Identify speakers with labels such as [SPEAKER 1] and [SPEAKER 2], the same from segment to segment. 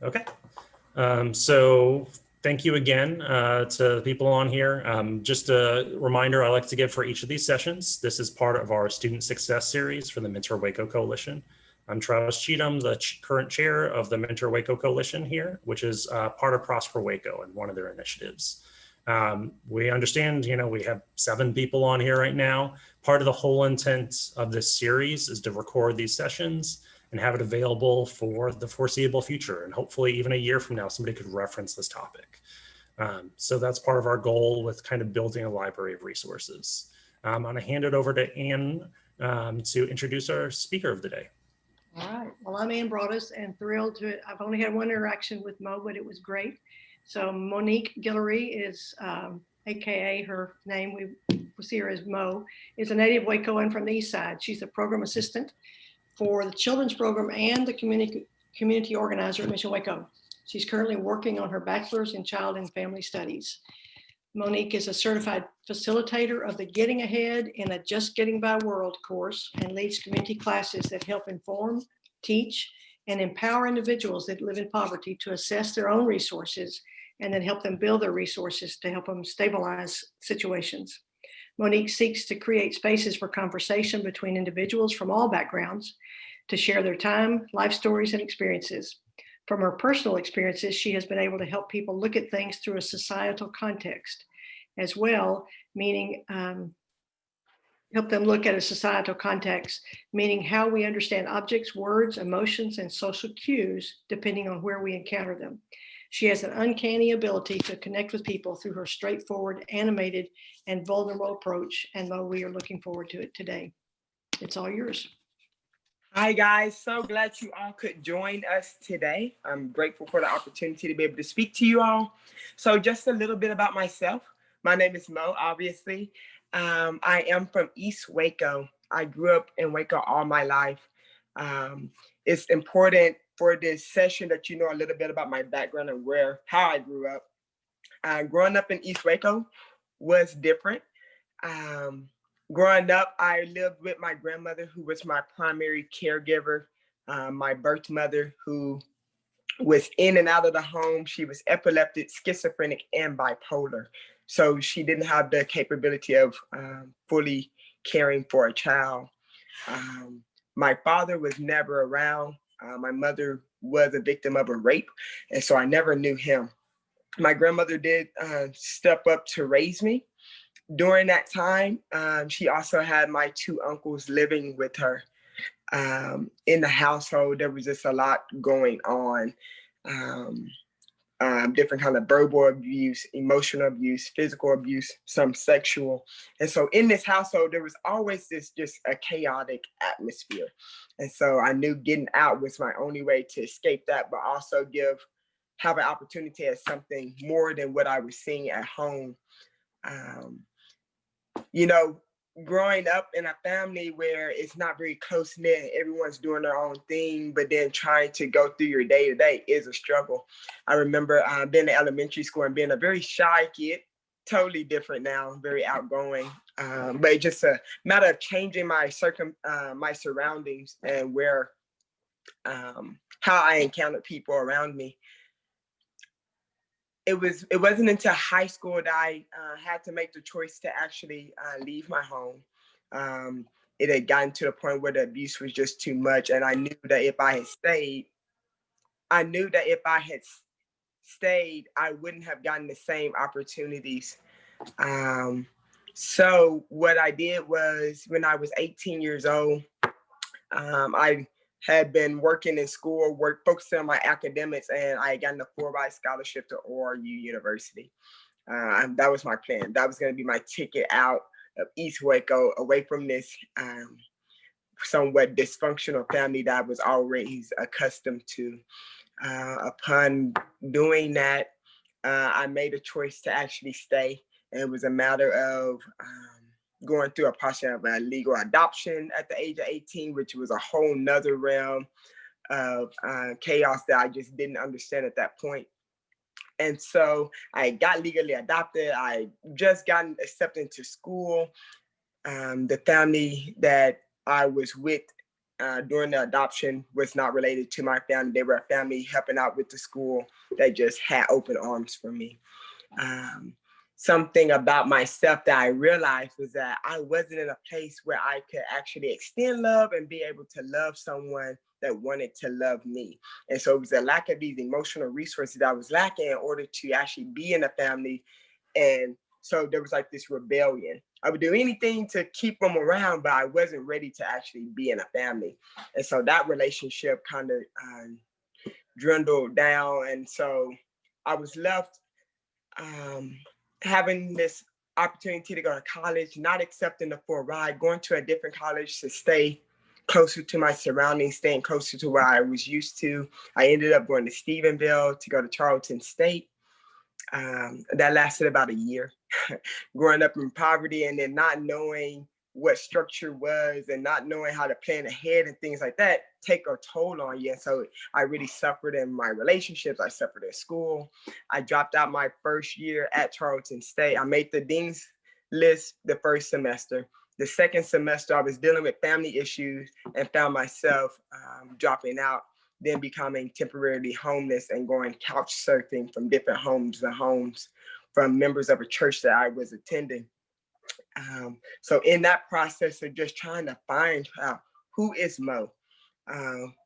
[SPEAKER 1] Okay. So thank you again to the people on here. Just a reminder I like to give for each of these sessions. This is part of our Student Success Series for the Mentor Waco Coalition. I'm Travis Cheatham, the current chair of the Mentor Waco Coalition here, which is part of Prosper Waco and one of their initiatives. We understand, we have 7 people on here right now. Part of the whole intent of this series is to record these sessions and have it available for the foreseeable future. And hopefully even a year from now, somebody could reference this topic. So that's part of our goal with kind of building a library of resources. I'm gonna hand it over to Ann to introduce our speaker of the day.
[SPEAKER 2] All right, well, I'm Ann Broadus and thrilled to, I've only had one interaction with Mo, but it was great. So Monique Guillory is, AKA her name, we see her as Mo, is a native Wacoan from the East Side. She's a program assistant for the children's program and the community organizer at Mission Waco. She's currently working on her bachelor's in child and family studies. Monique is a certified facilitator of the Getting Ahead in a Just Getting By World course and leads community classes that help inform, teach, and empower individuals that live in poverty to assess their own resources and then help them build their resources to help them stabilize situations. Monique seeks to create spaces for conversation between individuals from all backgrounds to share their time, life stories, and experiences. From her personal experiences, she has been able to help people look at things through a societal context as well, meaning help them look at a societal context, meaning how we understand objects, words, emotions, and social cues, depending on where we encounter them. She has an uncanny ability to connect with people through her straightforward, animated, and vulnerable approach. And Mo, we are looking forward to it today. It's all yours.
[SPEAKER 3] Hi guys, so glad you all could join us today. I'm grateful for the opportunity to be able to speak to you all. So just a little bit about myself. My name is Mo, obviously. I am from East Waco. I grew up in Waco all my life. It's important for this session that you know a little bit about my background and how I grew up. Growing up in East Waco was different. Growing up, I lived with my grandmother, who was my primary caregiver, my birth mother, who was in and out of the home. She was epileptic, schizophrenic, and bipolar. So she didn't have the capability of fully caring for a child. My father was never around. My mother was a victim of a rape, and so I never knew him. My grandmother did step up to raise me. During that time, she also had my 2 uncles living with her. In the household, there was just a lot going on. Different kind of verbal abuse, emotional abuse, physical abuse, some sexual. And so in this household, there was always this just a chaotic atmosphere. And so I knew getting out was my only way to escape that, but also have an opportunity at something more than what I was seeing at home. Growing up in a family where it's not very close knit, everyone's doing their own thing, but then trying to go through your day to day is a struggle. I remember being in elementary school and being a very shy kid, totally different now, very outgoing. But it's just a matter of changing my surroundings and how I encountered people around me. It wasn't until high school that I had to make the choice to actually leave my home. It had gotten to the point where the abuse was just too much, and I knew that if I had stayed, I wouldn't have gotten the same opportunities. So what I did was, when I was 18 years old, I had been working in school, focusing on my academics, and I had gotten a 4x scholarship to ORU University. That was my plan. That was going to be my ticket out of East Waco, away from this somewhat dysfunctional family that I was always accustomed to. Upon doing that, I made a choice to actually stay. And it was a matter of going through a process of a legal adoption at the age of 18, which was a whole nother realm of chaos that I just didn't understand at that point. And so I got legally adopted. I just gotten accepted into school. The family that I was with during the adoption was not related to my family. They were a family helping out with the school that just had open arms for me. Something about myself that I realized was that I wasn't in a place where I could actually extend love and be able to love someone that wanted to love me. And so it was a lack of these emotional resources that I was lacking in order to actually be in a family. And so there was like this rebellion. I would do anything to keep them around, but I wasn't ready to actually be in a family. And so that relationship kind of dwindled down. And so I was left having this opportunity to go to college, not accepting the full ride, going to a different college to stay closer to my surroundings, staying closer to where I was used to. I ended up going to Stephenville to go to Charleston State. That lasted about a year. Growing up in poverty and then not knowing what structure was and not knowing how to plan ahead and things like that take a toll on you. And so I really suffered in my relationships. I suffered at school. I dropped out my first year at Charleston State. I made the dean's list the first semester. The second semester, I was dealing with family issues and found myself dropping out, then becoming temporarily homeless and going couch surfing from different homes to homes from members of a church that I was attending. So in that process of just trying to find out who is Mo,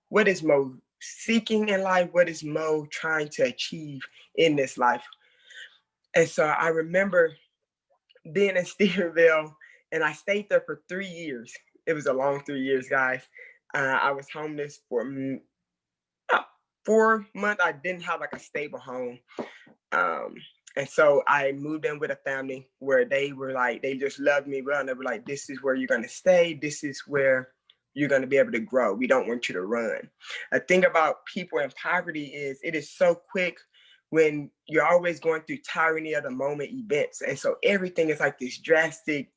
[SPEAKER 3] what is Mo seeking in life, what is Mo trying to achieve in this life. And so I remember being in Stephenville, and I stayed there for 3 years. It was a long 3 years, guys. I was homeless for about 4 months. I didn't have like a stable home. And so I moved in with a family where they were like, they just loved me well. And they were like, this is where you're going to stay. This is where you're going to be able to grow. We don't want you to run. A thing about people in poverty is it is so quick when you're always going through tyranny of the moment events. And so everything is like this drastic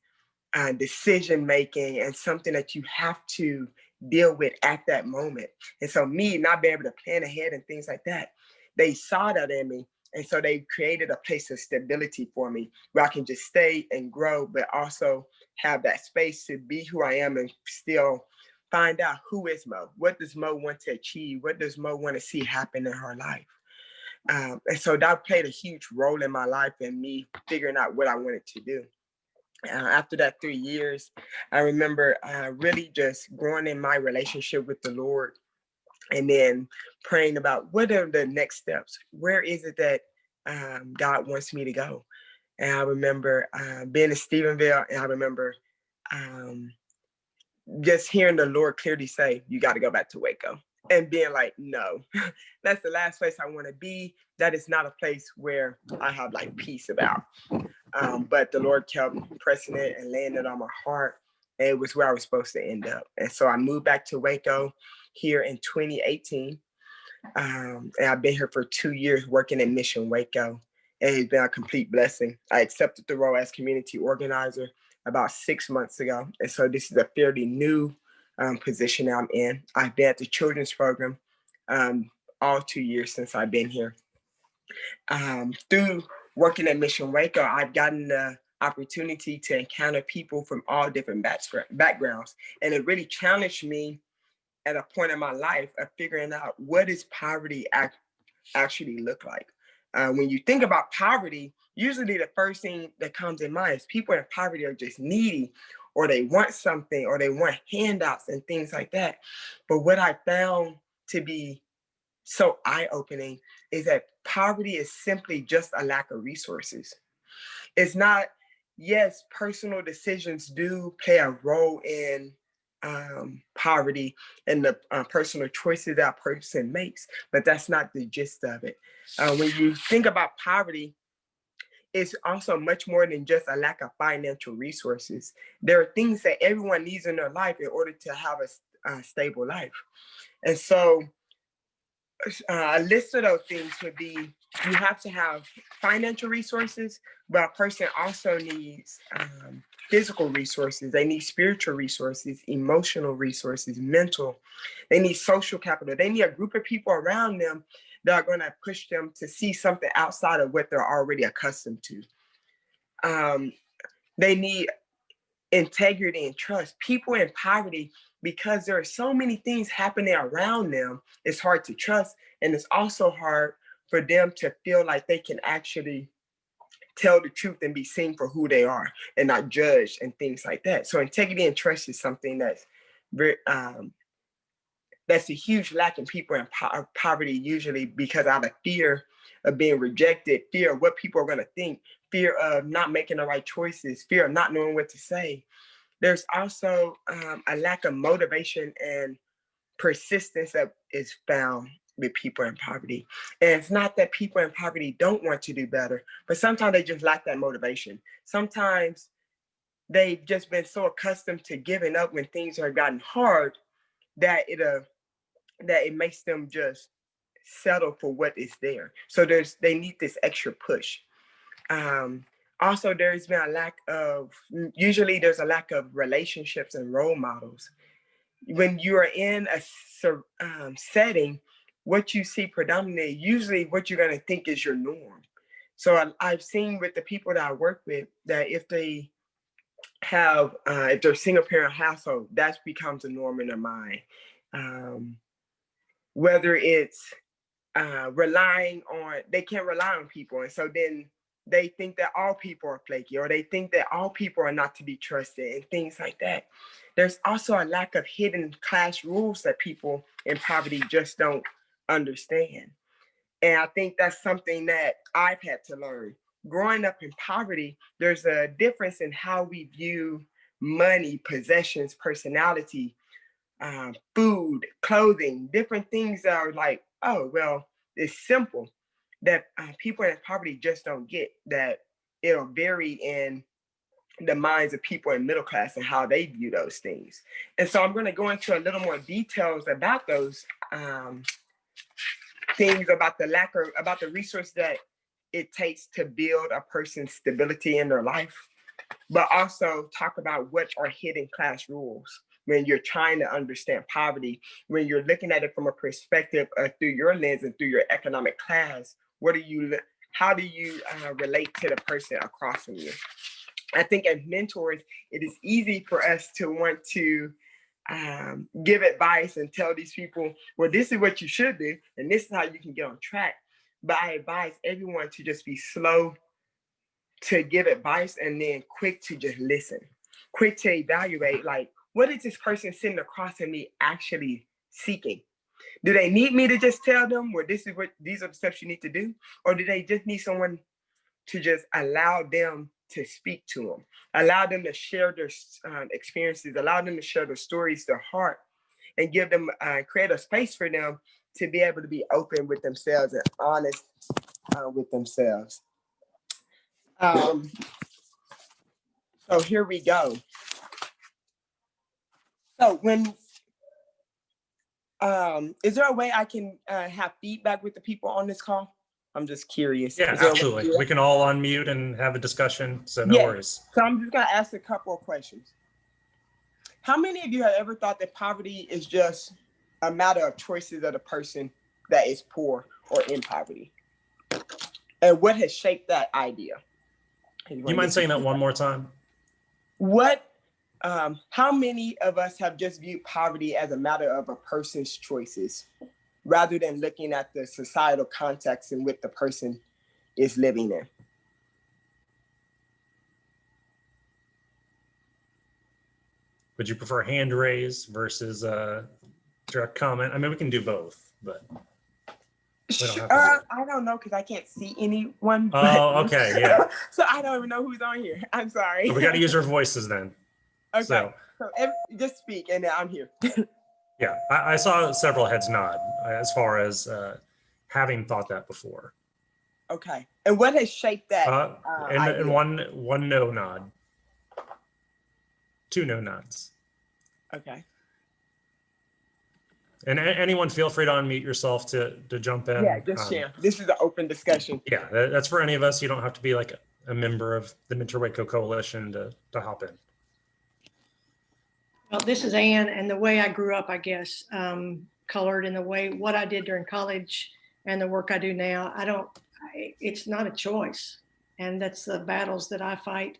[SPEAKER 3] decision making and something that you have to deal with at that moment. And so me not being able to plan ahead and things like that, they saw that in me. And so they created a place of stability for me where I can just stay and grow, but also have that space to be who I am and still find out who is Mo. What does Mo want to achieve? What does Mo want to see happen in her life? And so that played a huge role in my life and me figuring out what I wanted to do. After that 3 years, I remember really just growing in my relationship with the Lord and then praying about what are the next steps? Where is it that God wants me to go? And I remember being in Stephenville, and I remember just hearing the Lord clearly say, you got to go back to Waco. And being like, no, that's the last place I want to be. That is not a place where I have like peace about. But the Lord kept pressing it and laying it on my heart. And it was where I was supposed to end up. And so I moved back to Waco here in 2018. And I've been here for 2 years working in Mission Waco. And it's been a complete blessing. I accepted the role as community organizer about 6 months ago. And so this is a fairly new position I'm in. I've been at the children's program all 2 years since I've been here. Through working at Mission Waco, I've gotten the opportunity to encounter people from all different backgrounds. And it really challenged me at a point in my life of figuring out what does poverty actually look like. When you think about poverty, usually the first thing that comes in mind is people in poverty are just needy, or they want something, or they want handouts and things like that. But what I found to be so eye-opening is that poverty is simply just a lack of resources. It's not, yes, personal decisions do play a role in poverty and the personal choices that a person makes, but that's not the gist of it. When you think about poverty, it's also much more than just a lack of financial resources. There are things that everyone needs in their life in order to have a stable life. And so a list of those things would be, you have to have financial resources, but a person also needs physical resources. They need spiritual resources, emotional resources, mental. They need social capital. They need a group of people around them that are going to push them to see something outside of what they're already accustomed to. They need integrity and trust. People in poverty, because there are so many things happening around them, it's hard to trust. And it's also hard for them to feel like they can actually tell the truth and be seen for who they are and not judged and things like that. So integrity and trust is something that's very, that's a huge lack in people in poverty, usually because out of fear of being rejected, fear of what people are going to think, fear of not making the right choices, fear of not knowing what to say. There's also a lack of motivation and persistence that is found with people in poverty. And it's not that people in poverty don't want to do better, but sometimes they just lack that motivation. Sometimes they've just been so accustomed to giving up when things have gotten hard that it makes them just settle for what is there. So they need this extra push. Also, there's been usually there's a lack of relationships and role models. When you are in a setting, what you see predominantly, usually what you're going to think is your norm. So I've seen with the people that I work with that if they have, if they're single parent household, that becomes a norm in their mind. Whether it's they can't rely on people. And so then they think that all people are flaky, or they think that all people are not to be trusted and things like that. There's also a lack of hidden class rules that people in poverty just don't understand. And I think that's something that I've had to learn. Growing up in poverty, there's a difference in how we view money, possessions, personality, food, clothing, different things that are like, oh, well, it's simple, that people in poverty just don't get, that it'll vary in the minds of people in middle class and how they view those things. And so I'm going to go into a little more details about those things, about the resource that it takes to build a person's stability in their life, but also talk about what are hidden class rules when you're trying to understand poverty, when you're looking at it from a perspective through your lens and through your economic class. How do you relate to the person across from you? I think as mentors, it is easy for us to want to give advice and tell these people, well, this is what you should do, and this is how you can get on track. But I advise everyone to just be slow to give advice and then quick to just listen, quick to evaluate, like, what is this person sitting across from me actually seeking? Do they need me to just tell them, well, these are the steps you need to do? Or do they just need someone to just allow them to speak to them, allow them to share their experiences, allow them to share their stories, their heart, and give them, create a space for them to be able to be open with themselves and honest with themselves. So here we go. So is there a way I can have feedback with the people on this call? I'm just curious.
[SPEAKER 1] Yeah, absolutely. We can all unmute and have a discussion, so no worries.
[SPEAKER 3] So I'm just gonna ask a couple of questions. How many of you have ever thought that poverty is just a matter of choices of the person that is poor or in poverty? And what has shaped that idea?
[SPEAKER 1] You mind saying that one more time?
[SPEAKER 3] How many of us have just viewed poverty as a matter of a person's choices rather than looking at the societal context in which the person is living in?
[SPEAKER 1] Would you prefer hand raise versus direct comment? I mean, we can do both, but
[SPEAKER 3] I don't know because I can't see anyone.
[SPEAKER 1] Oh, okay, yeah.
[SPEAKER 3] So I don't even know who's on here. I'm sorry.
[SPEAKER 1] So we got to use our voices then.
[SPEAKER 3] Okay. So just speak, and then I'm here.
[SPEAKER 1] Yeah, I saw several heads nod as far as having thought that before.
[SPEAKER 3] Okay. And what has shaped that?
[SPEAKER 1] And one no nod. Two no nods.
[SPEAKER 3] Okay.
[SPEAKER 1] And anyone feel free to unmute yourself to jump in.
[SPEAKER 3] Yeah, just share. This is an open discussion.
[SPEAKER 1] Yeah, that's for any of us. You don't have to be like a member of the Mentor Waco Coalition to hop in.
[SPEAKER 2] Well, this is Ann, and the way I grew up, I guess, colored in the way what I did during college and the work I do now. It's not a choice. And that's the battles that I fight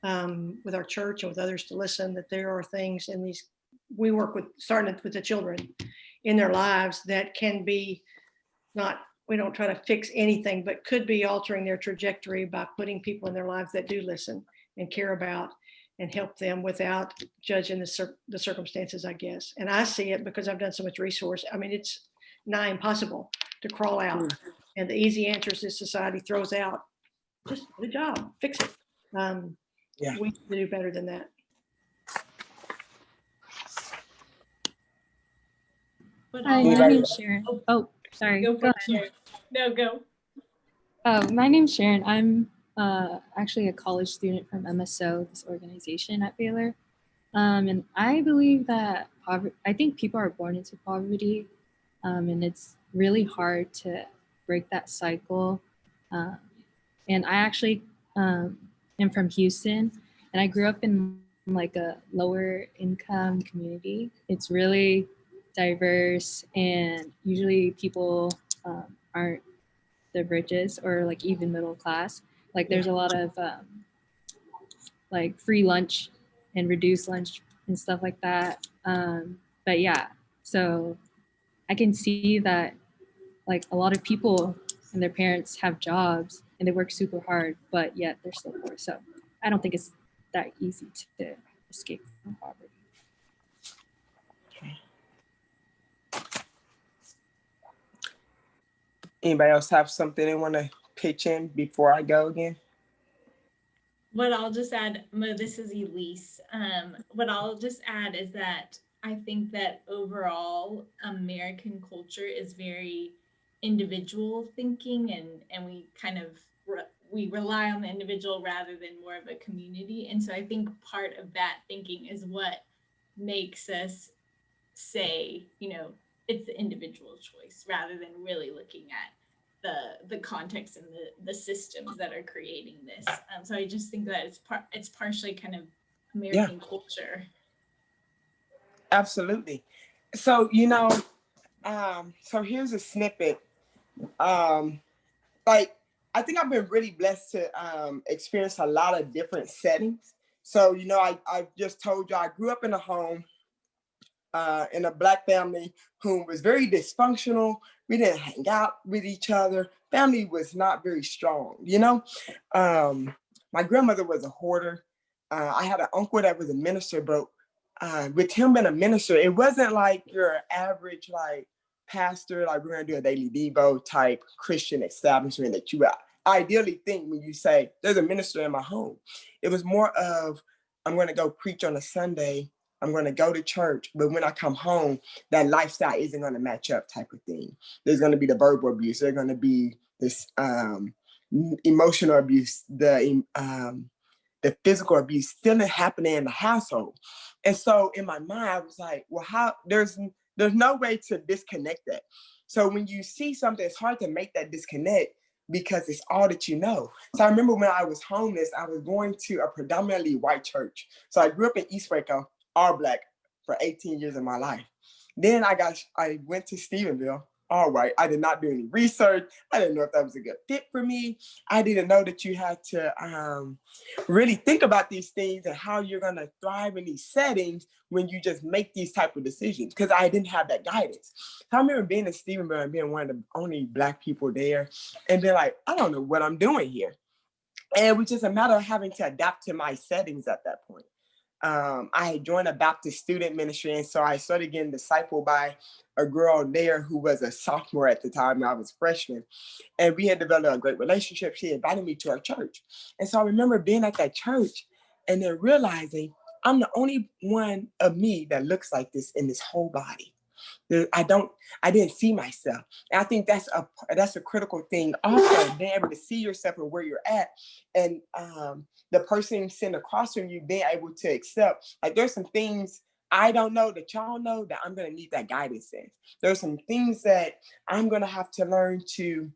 [SPEAKER 2] with our church and with others to listen, that there are things in these we work with, starting with the children in their lives that can be not, we don't try to fix anything, but could be altering their trajectory by putting people in their lives that do listen and care about and help them without judging the circumstances, I guess. And I see it because I've done so much resource. I mean, it's nigh impossible to crawl out. And the easy answers this society throws out, just good job, fix it.
[SPEAKER 3] Yeah.
[SPEAKER 2] We need to do better than that.
[SPEAKER 4] Hi, my name's Sharon. Oh, sorry.
[SPEAKER 5] Go for
[SPEAKER 4] Go
[SPEAKER 5] it, Sharon. No, go.
[SPEAKER 4] My name's Sharon. I'm actually a college student from MSO, this organization at Baylor. And I believe that I think people are born into poverty, and it's really hard to break that cycle. And I actually am from Houston, and I grew up in like a lower income community. It's really diverse, and usually people aren't the richest or like even middle class. Like there's a lot of like free lunch and reduced lunch and stuff like that. But yeah, so I can see that like a lot of people and their parents have jobs and they work super hard, but yet they're still poor. So I don't think it's that easy to escape from poverty.
[SPEAKER 3] Anybody else have something they want to pitch in before I go again?
[SPEAKER 5] What I'll just add, Mo, this is Elise. What I'll just add is that I think that overall American culture is very individual thinking, and we kind of we rely on the individual rather than more of a community. And so I think part of that thinking is what makes us say, it's the individual choice rather than really looking at the context and the systems that are creating this. So I just think that it's partially kind of American culture.
[SPEAKER 3] Absolutely. So, so here's a snippet. Like, I think I've been really blessed to experience a lot of different settings. So, I just told you I grew up in a home in a Black family who was very dysfunctional. We didn't hang out with each other. Family was not very strong, My grandmother was a hoarder. I had an uncle that was a minister, but with him being a minister, it wasn't like your average pastor, like we're gonna do a daily Devo type Christian establishment that you ideally think when you say there's a minister in my home. It was more of, I'm gonna go preach on a Sunday, I'm gonna go to church, but when I come home, that lifestyle isn't gonna match up type of thing. There's gonna be the verbal abuse, there's gonna be this emotional abuse, the physical abuse still happening in the household. And so in my mind, I was like, well, how there's no way to disconnect that. So when you see something, it's hard to make that disconnect because it's all that you know. So I remember when I was homeless, I was going to a predominantly white church. So I grew up in East Waco, all Black, for 18 years of my life. Then I went to Stephenville, all white. I did not do any research. I didn't know if that was a good fit for me. I didn't know that you had to really think about these things and how you're gonna thrive in these settings when you just make these type of decisions, because I didn't have that guidance. So I remember being in Stephenville and being one of the only Black people there and being like, I don't know what I'm doing here. And it was just a matter of having to adapt to my settings at that point. I had joined a Baptist student ministry, and so I started getting discipled by a girl there who was a sophomore at the time, and I was a freshman. And we had developed a great relationship. She invited me to her church. And so I remember being at that church and then realizing I'm the only one of me that looks like this in this whole body. I didn't see myself. And I think that's a critical thing also, being able to see yourself and where you're at. And the person sitting across from you being able to accept, like there's some things I don't know that y'all know that I'm gonna need that guidance in. There's some things that I'm gonna have to learn to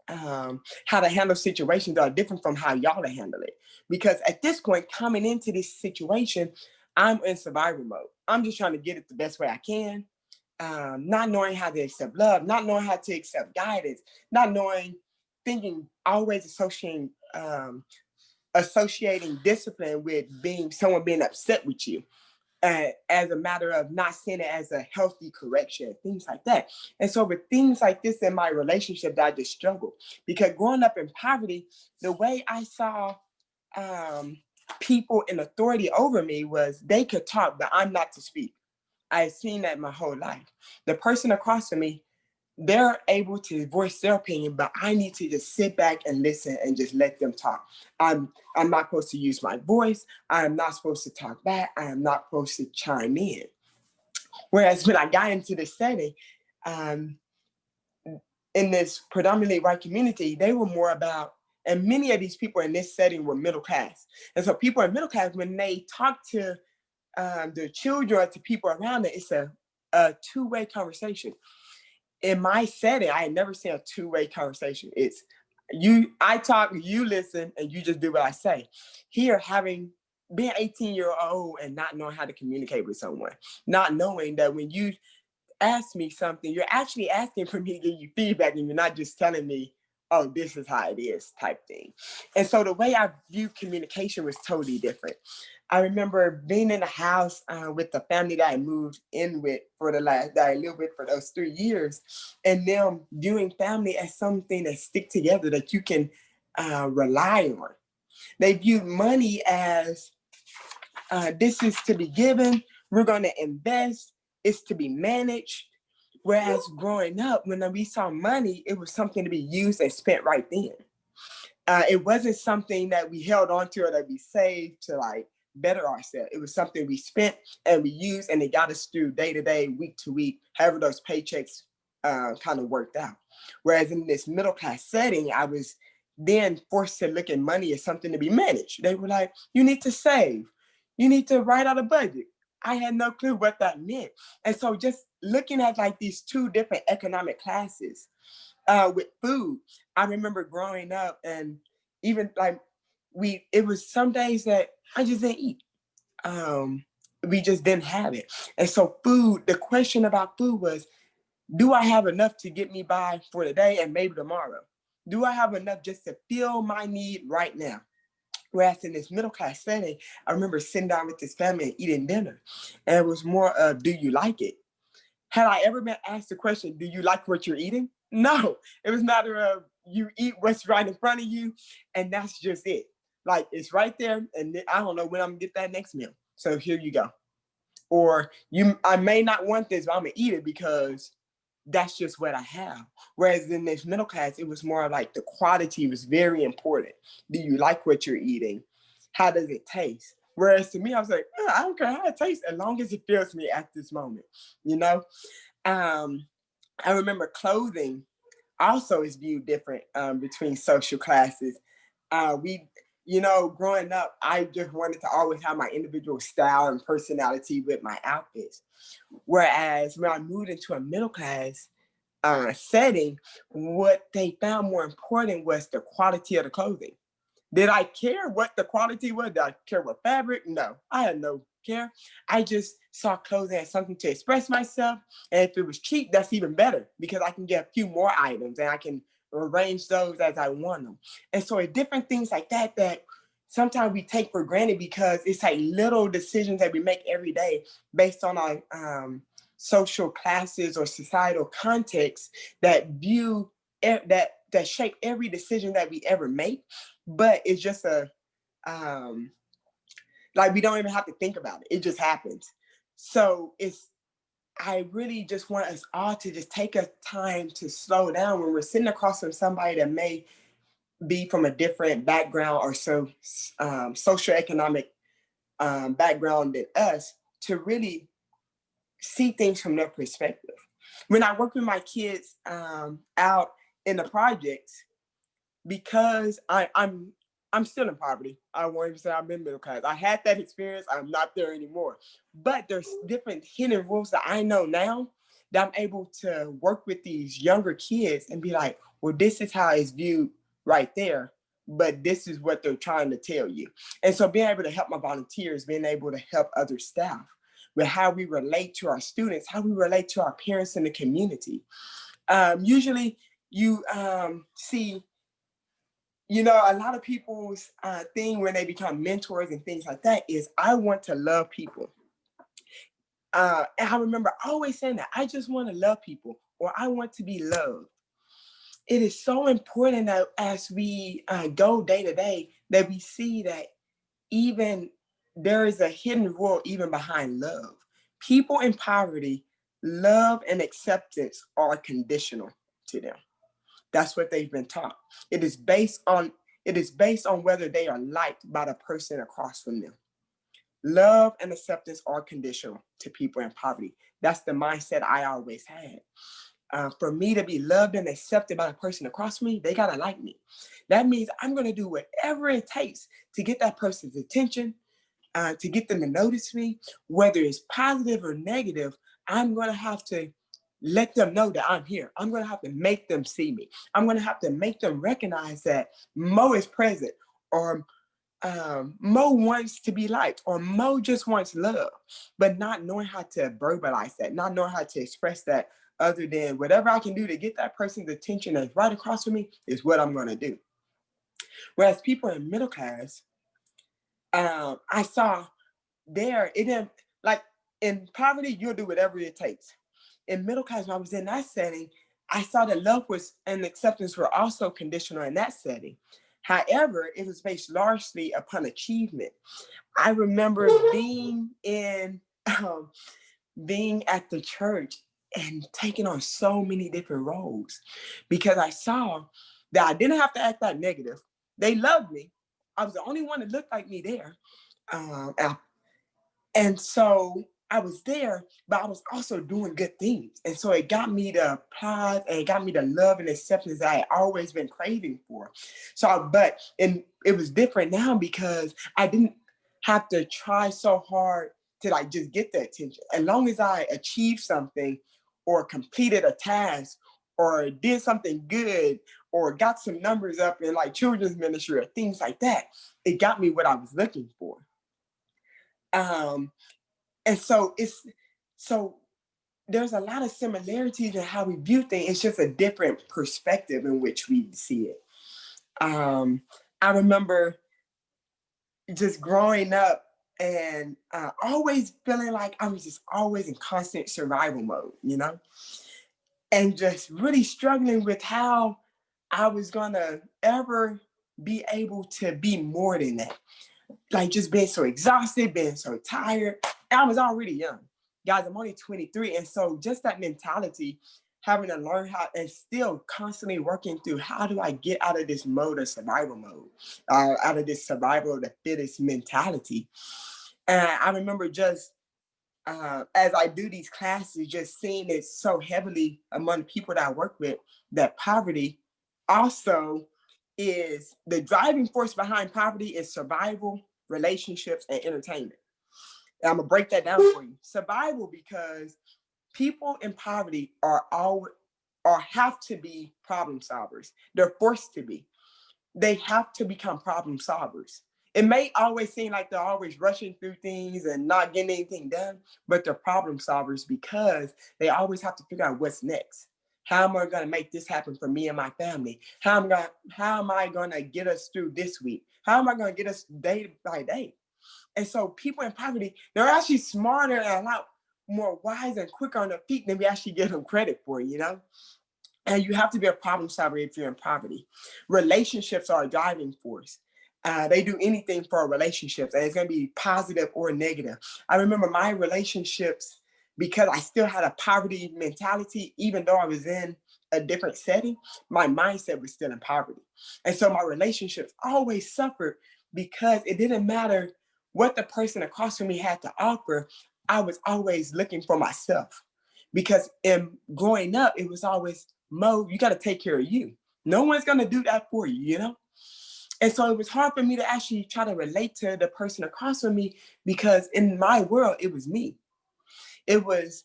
[SPEAKER 3] how to handle situations that are different from how y'all to handle it. Because at this point, coming into this situation, I'm in survival mode. I'm just trying to get it the best way I can. Not knowing how to accept love, not knowing how to accept guidance, not knowing, thinking, always associating discipline with someone being upset with you. as a matter of not seeing it as a healthy correction, things like that. And so with things like this in my relationship, that I just struggled, because growing up in poverty, the way I saw people in authority over me was they could talk, but I'm not to speak. I had seen that my whole life. The person across from me, they're able to voice their opinion, but I need to just sit back and listen and just let them talk. I'm not supposed to use my voice. I am not supposed to talk back. I am not supposed to chime in. Whereas when I got into this setting, in this predominantly white community, they were more about, and many of these people in this setting were middle class. And so people in middle class, when they talk to their children or to people around them, it's a two-way conversation. In my setting, I had never seen a two-way conversation. It's I talk, you listen, and you just do what I say. Here, being 18-year-old and not knowing how to communicate with someone, not knowing that when you ask me something, you're actually asking for me to give you feedback, and you're not just telling me, oh, this is how it is type thing. And so the way I view communication was totally different. I remember being in a house with the family that I moved in with that I lived with for those 3 years, and them viewing family as something that stick together, that you can rely on. They viewed money as this is to be given, we're going to invest, it's to be managed. Whereas growing up, when we saw money, it was something to be used and spent right then. It wasn't something that we held on to or that we saved to like better ourselves. It was something we spent and we used, and it got us through day to day, week to week, however those paychecks kind of worked out. Whereas in this middle class setting, I was then forced to look at money as something to be managed. They were like, you need to save. You need to write out a budget. I had no clue what that meant. And so just looking at like these two different economic classes with food, I remember growing up, and even like it was some days that I just didn't eat. We just didn't have it. And so the question about food was, do I have enough to get me by for the day and maybe tomorrow? Do I have enough just to fill my need right now? Whereas in this middle class setting, I remember sitting down with this family and eating dinner. And it was more of, do you like it? Had I ever been asked the question, do you like what you're eating? No, it was a matter of you eat what's right in front of you, and that's just it. Like, it's right there, and I don't know when I'm gonna get that next meal. So here you go. Or I may not want this, but I'm gonna eat it because that's just what I have. Whereas in this middle class, it was more like the quality was very important. Do you like what you're eating? How does it taste? Whereas to me, I was like, I don't care how it tastes as long as it fills me at this moment, you know? I remember clothing also is viewed different between social classes. Growing up, I just wanted to always have my individual style and personality with my outfits. Whereas when I moved into a middle class setting, what they found more important was the quality of the clothing. Did I care what the quality was? Did I care what fabric? No, I had no care. I just saw clothing as something to express myself. And if it was cheap, that's even better, because I can get a few more items and I can arrange those as I want them. And so different things like that sometimes we take for granted, because it's like little decisions that we make every day based on our social classes or societal context that shape every decision that we ever make. But it's just like we don't even have to think about it. It just happens. So I really just want us all to just take a time to slow down when we're sitting across from somebody that may be from a different background or socioeconomic background than us, to really see things from their perspective. When I work with my kids out in the projects, because I'm still in poverty. I won't even say I'm in middle class. I had that experience. I'm not there anymore. But there's different hidden rules that I know now that I'm able to work with these younger kids and be like, well, this is how it's viewed right there, but this is what they're trying to tell you. And so being able to help my volunteers, being able to help other staff with how we relate to our students, how we relate to our parents in the community. Usually you see, a lot of people's thing when they become mentors and things like that is, I want to love people. And I remember always saying that I just want to love people, or I want to be loved. It is so important that as we go day to day, that we see that even there is a hidden world even behind love. People in poverty, love and acceptance are conditional to them. That's what they've been taught. It is based on whether they are liked by the person across from them. Love and acceptance are conditional to people in poverty. That's the mindset I always had. For me to be loved and accepted by the person across from me, they gotta like me. That means I'm gonna do whatever it takes to get that person's attention, to get them to notice me, whether it's positive or negative. I'm gonna have to let them know that I'm here. I'm gonna have to make them see me. I'm gonna have to make them recognize that Mo is present, or Mo wants to be liked, or Mo just wants love, but not knowing how to verbalize that, not knowing how to express that, other than whatever I can do to get that person's attention that's right across from me is what I'm gonna do. Whereas people in middle class, I saw there, it didn't, like in poverty, you'll do whatever it takes. In middle class, when I was in that setting, I saw that love was and acceptance were also conditional in that setting. However, it was based largely upon achievement. I remember being at the church and taking on so many different roles, because I saw that I didn't have to act that negative. They loved me. I was the only one that looked like me there. And so I was there, but I was also doing good things. And so it got me the applause, and it got me the love and acceptance that I had always been craving for. It was different now because I didn't have to try so hard to like just get the attention. As long as I achieved something or completed a task or did something good or got some numbers up in like children's ministry or things like that, it got me what I was looking for. And so there's a lot of similarities in how we view things. It's just a different perspective in which we see it. I remember just growing up and always feeling like I was just always in constant survival mode, and just really struggling with how I was gonna ever be able to be more than that. Like just being so exhausted, being so tired. And I was already young. Guys, I'm only 23. And so just that mentality, having to learn how and still constantly working through how do I get out of this mode of survival mode, out of this survival of the fittest mentality. And I remember just as I do these classes, just seeing it so heavily among the people that I work with, that poverty also is the driving force behind poverty is survival, relationships, and entertainment. And I'm gonna break that down for you. Survival, because people in poverty have to be problem solvers. They're forced to be. They have to become problem solvers. It may always seem like they're always rushing through things and not getting anything done, but they're problem solvers because they always have to figure out what's next. How am I going to make this happen for me and my family? How am I going to get us through this week? How am I going to get us day by day? And so people in poverty, they're actually smarter and a lot more wise and quicker on their feet than we actually give them credit for, And you have to be a problem solver if you're in poverty. Relationships are a driving force. They do anything for relationships, and it's going to be positive or negative. I remember my relationships, because I still had a poverty mentality, even though I was in a different setting, my mindset was still in poverty. And so my relationships always suffered because it didn't matter what the person across from me had to offer. I was always looking for myself. Because in growing up, it was always, Mo, you got to take care of you. No one's going to do that for you, And so it was hard for me to actually try to relate to the person across from me, because in my world, it was me. It was,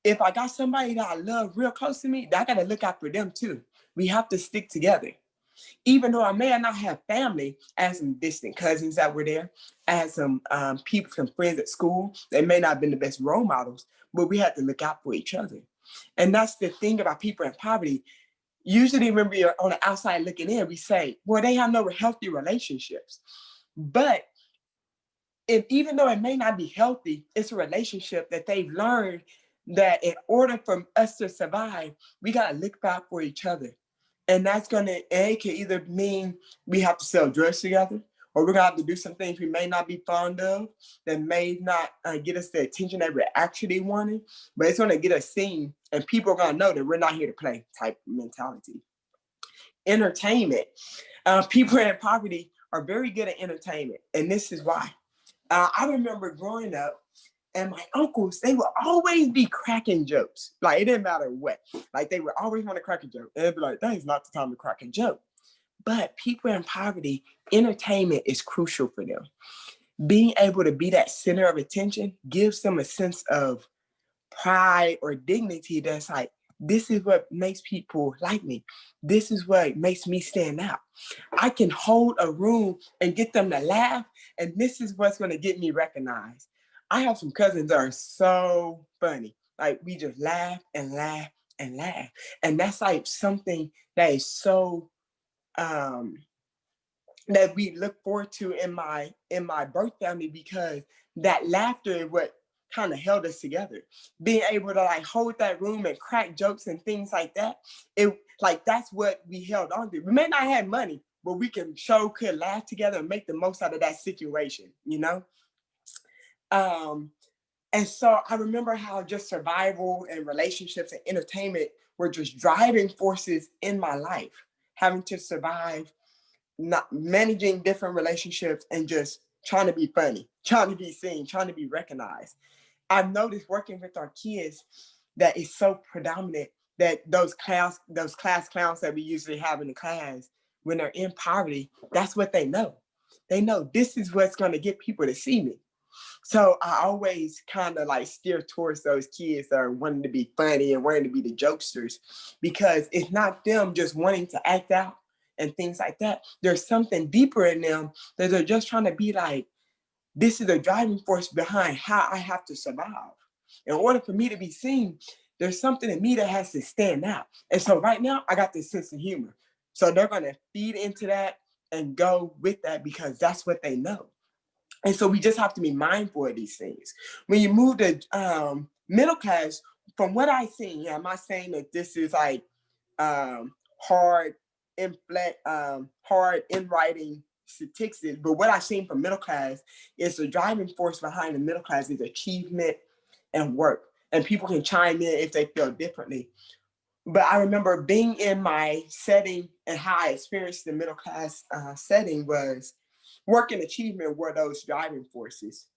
[SPEAKER 3] if I got somebody that I love real close to me, I got to look out for them too. We have to stick together. Even though I may not have family, I had some distant cousins that were there, I had some people, some friends at school. They may not have been the best role models, but we had to look out for each other. And that's the thing about people in poverty. Usually when we are on the outside looking in, we say, well, they have no healthy relationships. But even though it may not be healthy, it's a relationship that they've learned that in order for us to survive, we got to look out for each other. And it can either mean we have to sell drugs together, or we're gonna have to do some things we may not be fond of that may not get us the attention that we're actually wanting, but it's gonna get us seen, and people are gonna know that we're not here to play type mentality. Entertainment. People in poverty are very good at entertainment, and this is why. I remember growing up, and my uncles, they would always be cracking jokes. Like, it didn't matter what. Like, they would always want to crack a joke. And they'd be like, that is not the time to crack a joke. But people in poverty, entertainment is crucial for them. Being able to be that center of attention gives them a sense of pride or dignity that's like, this is what makes people like me. This is what makes me stand out. I can hold a room and get them to laugh, and this is what's going to get me recognized. I have some cousins that are so funny. Like, we just laugh and laugh and laugh. And that's like something that is so that we look forward to in my birth family, because that laughter is what kind of held us together. Being able to like hold that room and crack jokes and things like that, that's what we held on to. We may not have money, but we could laugh together and make the most out of that situation, you know? And so I remember how just survival and relationships and entertainment were just driving forces in my life, having to survive, not managing different relationships, and just trying to be funny, trying to be seen, trying to be recognized. I've noticed working with our kids that it's so predominant that those class clowns that we usually have in the class, when they're in poverty, that's what they know. They know this is what's going to get people to see me. So I always kind of like steer towards those kids that are wanting to be funny and wanting to be the jokesters, because it's not them just wanting to act out and things like that. There's something deeper in them that they're just trying to be like, this is a driving force behind how I have to survive. In order for me to be seen, there's something in me that has to stand out. And so right now I got this sense of humor. So they're going to feed into that and go with that because that's what they know. And so we just have to be mindful of these things. When you move to middle class, from what I've seen, I'm not saying that this is like hard in writing statistics, but what I've seen from middle class is the driving force behind the middle class is achievement and work. And people can chime in if they feel differently. But I remember being in my setting and how I experienced the middle class setting was work and achievement were those driving forces.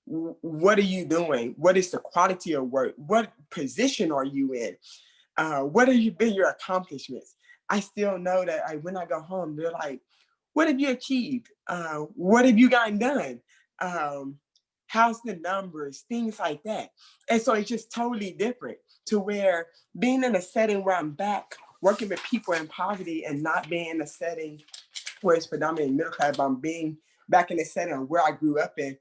[SPEAKER 3] What are you doing? What is the quality of work? What position are you in? What have been your accomplishments? I still know that when I go home, they're like, what have you achieved? What have you gotten done? How's the numbers? Things like that. And so it's just totally different to where being in a setting where I'm back working with people in poverty and not being in a setting where it's predominantly middle class, but I'm being back in the setting where I grew up in.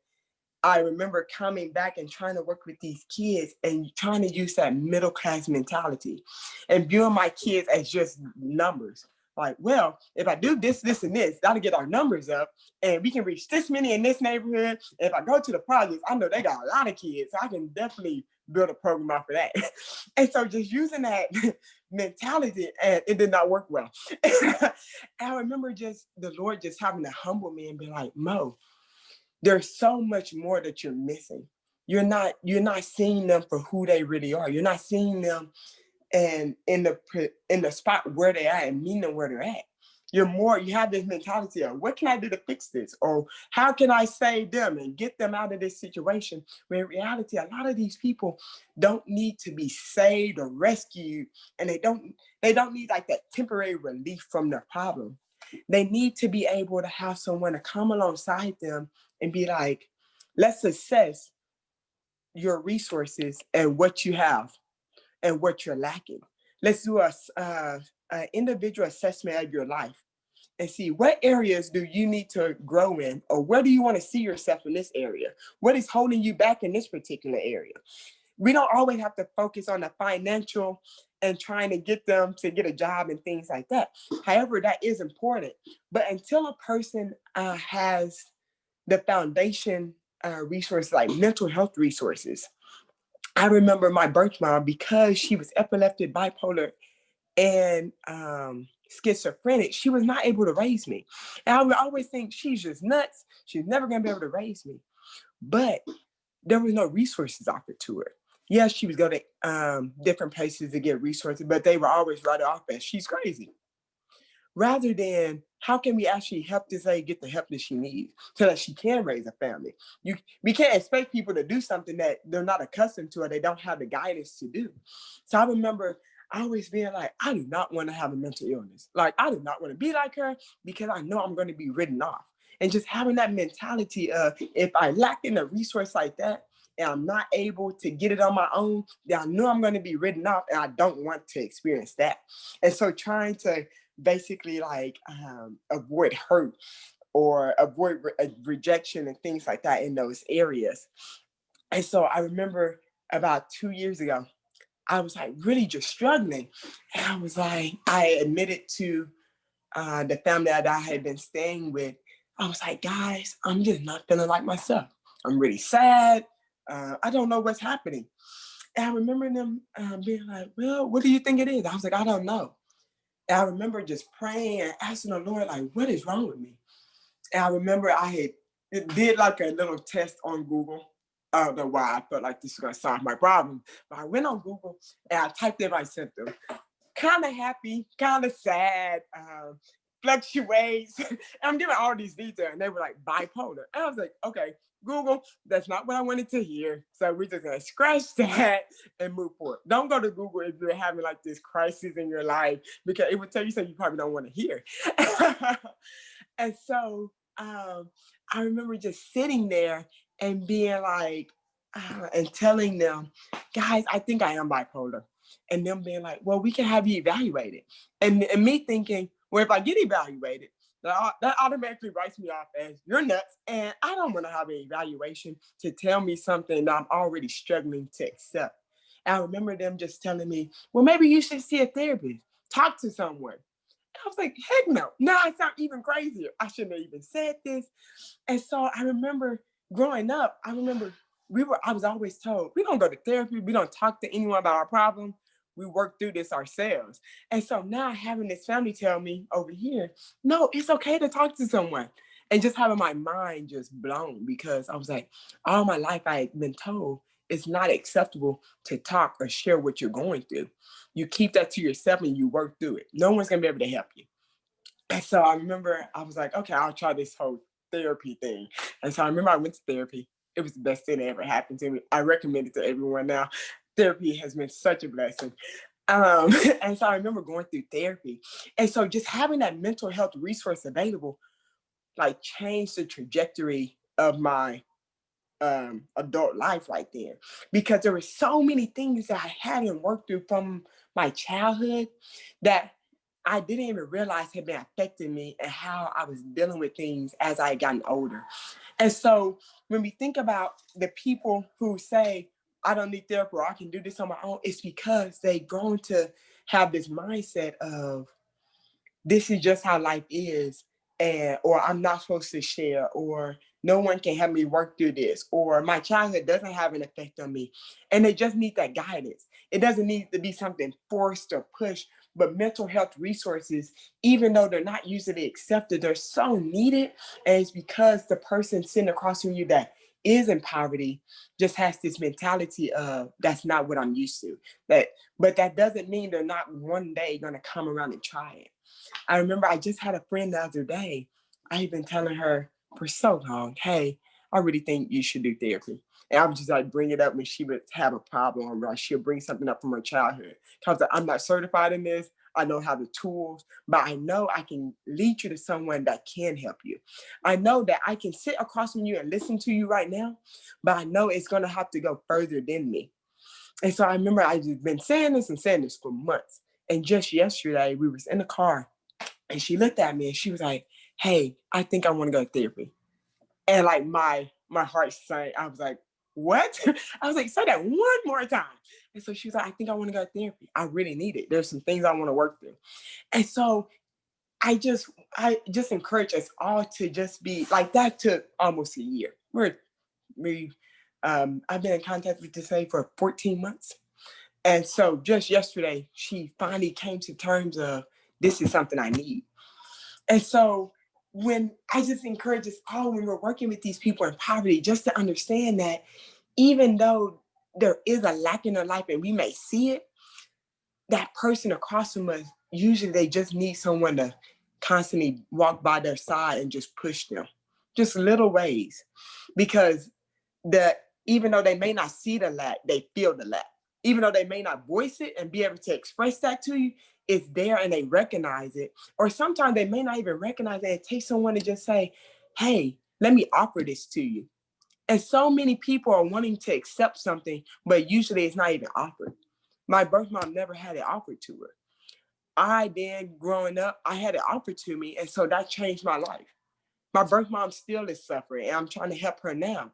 [SPEAKER 3] I remember coming back and trying to work with these kids and trying to use that middle class mentality and viewing my kids as just numbers. Like, well, if I do this, this, and this, that'll get our numbers up and we can reach this many in this neighborhood. If I go to the projects, I know they got a lot of kids, so I can definitely build a program off of that. And so just using that mentality, and it did not work well. And I remember just the Lord just having to humble me and be like, Mo, there's so much more that you're missing. You're not seeing them for who they really are. You're not seeing them and in the spot where they are and meeting them where they're at. You have this mentality of what can I do to fix this? Or how can I save them and get them out of this situation? When in reality, a lot of these people don't need to be saved or rescued, and they don't need like that temporary relief from their problem. They need to be able to have someone to come alongside them and be like, let's assess your resources and what you have and what you're lacking. Let's do an individual assessment of your life and see what areas do you need to grow in, or where do you want to see yourself in this area? What is holding you back in this particular area? We don't always have to focus on the financial and trying to get them to get a job and things like that. However, that is important. But until a person has the foundation resources, like mental health resources. I remember my birth mom, because she was epileptic, bipolar, and schizophrenic, she was not able to raise me. And I would always think she's just nuts. She's never going to be able to raise me. But there was no resources offered to her. Yes, she was going to different places to get resources, but they were always write off as she's crazy. Rather than how can we actually help this lady get the help that she needs so that she can raise a family? We can't expect people to do something that they're not accustomed to or they don't have the guidance to do. So I remember always being like, I do not want to have a mental illness. Like, I do not want to be like her because I know I'm going to be written off. And just having that mentality of, if I lack in a resource like that and I'm not able to get it on my own, then I know I'm going to be written off, and I don't want to experience that. And so trying to basically like avoid hurt or avoid rejection and things like that in those areas. And so I remember about 2 years ago, I was like really just struggling. And I was like, I admitted to the family that I had been staying with, I was like, guys, I'm just not feeling like myself. I'm really sad. I don't know what's happening. And I remember them being like, well, what do you think it is? I was like, I don't know. And I remember just praying and asking the Lord, like, what is wrong with me? And I remember I did like a little test on Google. I don't know why I felt like this was going to solve my problem. But I went on Google and I typed in my symptoms. Kind of happy, kind of sad, fluctuates. And I'm giving all these details, and they were like bipolar. And I was like, okay, Google, that's not what I wanted to hear. So we're just gonna scratch that and move forward. Don't go to Google if you're having like this crisis in your life, because it would tell you something you probably don't want to hear. And so I remember just sitting there and being like, and telling them, guys, I think I am bipolar. And them being like, well, we can have you evaluated. And me thinking, well, if I get evaluated, that automatically writes me off as you're nuts. And I don't want to have an evaluation to tell me something that I'm already struggling to accept. And I remember them just telling me, well, maybe you should see a therapist, talk to someone. I was like, heck no. Now I sound even crazier. I shouldn't have even said this. And so I remember growing up, I was always told, we don't go to therapy. We don't talk to anyone about our problem. We work through this ourselves. And so now having this family tell me over here, no, it's okay to talk to someone. And just having my mind just blown, because I was like, all my life I had been told it's not acceptable to talk or share what you're going through. You keep that to yourself and you work through it. No one's gonna be able to help you. And so I remember I was like, okay, I'll try this whole therapy thing. And so I remember I went to therapy. It was the best thing that ever happened to me. I recommend it to everyone now. Therapy has been such a blessing. And so I remember going through therapy. And so just having that mental health resource available, like, changed the trajectory of my adult life right there. Because there were so many things that I hadn't worked through from my childhood that I didn't even realize had been affecting me and how I was dealing with things as I had gotten older. And so when we think about the people who say, I don't need therapy or I can do this on my own, it's because they've grown to have this mindset of, this is just how life is, and or I'm not supposed to share, or no one can help me work through this, or my childhood doesn't have an effect on me. And they just need that guidance. It doesn't need to be something forced or pushed, but mental health resources, even though they're not usually accepted, they're so needed. And it's because the person sitting across from you that is in poverty just has this mentality of, that's not what I'm used to. But that doesn't mean they're not one day gonna come around and try it. I remember I just had a friend the other day. I had been telling her for so long, hey, I really think you should do therapy. And I would just like bring it up when she would have a problem, or she'll bring something up from her childhood. Because I'm not certified in this. I don't have the tools, but I know I can lead you to someone that can help you. I know that I can sit across from you and listen to you right now, but I know it's going to have to go further than me. And so I remember I just been saying this for months. And just yesterday, we was in the car and she looked at me and she was like, hey, I think I want to go to therapy. And like my heart sank. I was like, what? I was like, say that one more time. And so she was like, I think I want to go to therapy. I really need it. There's some things I want to work through. And so I just encourage us all to just be like that. Took almost a year. I've been in contact with this lady for 14 months. And so just yesterday, she finally came to terms of this is something I need. And so when I just encourage us all when we're working with these people in poverty, just to understand that even though there is a lack in their life and we may see it, that person across from us, usually they just need someone to constantly walk by their side and just push them, just little ways. Because even though they may not see the lack, they feel the lack. Even though they may not voice it and be able to express that to you, it's there and they recognize it. Or sometimes they may not even recognize it. It takes someone to just say, hey, let me offer this to you. And so many people are wanting to accept something, but usually it's not even offered. My birth mom never had it offered to her. I then, growing up, I had it offered to me. And so that changed my life. My birth mom still is suffering, and I'm trying to help her now.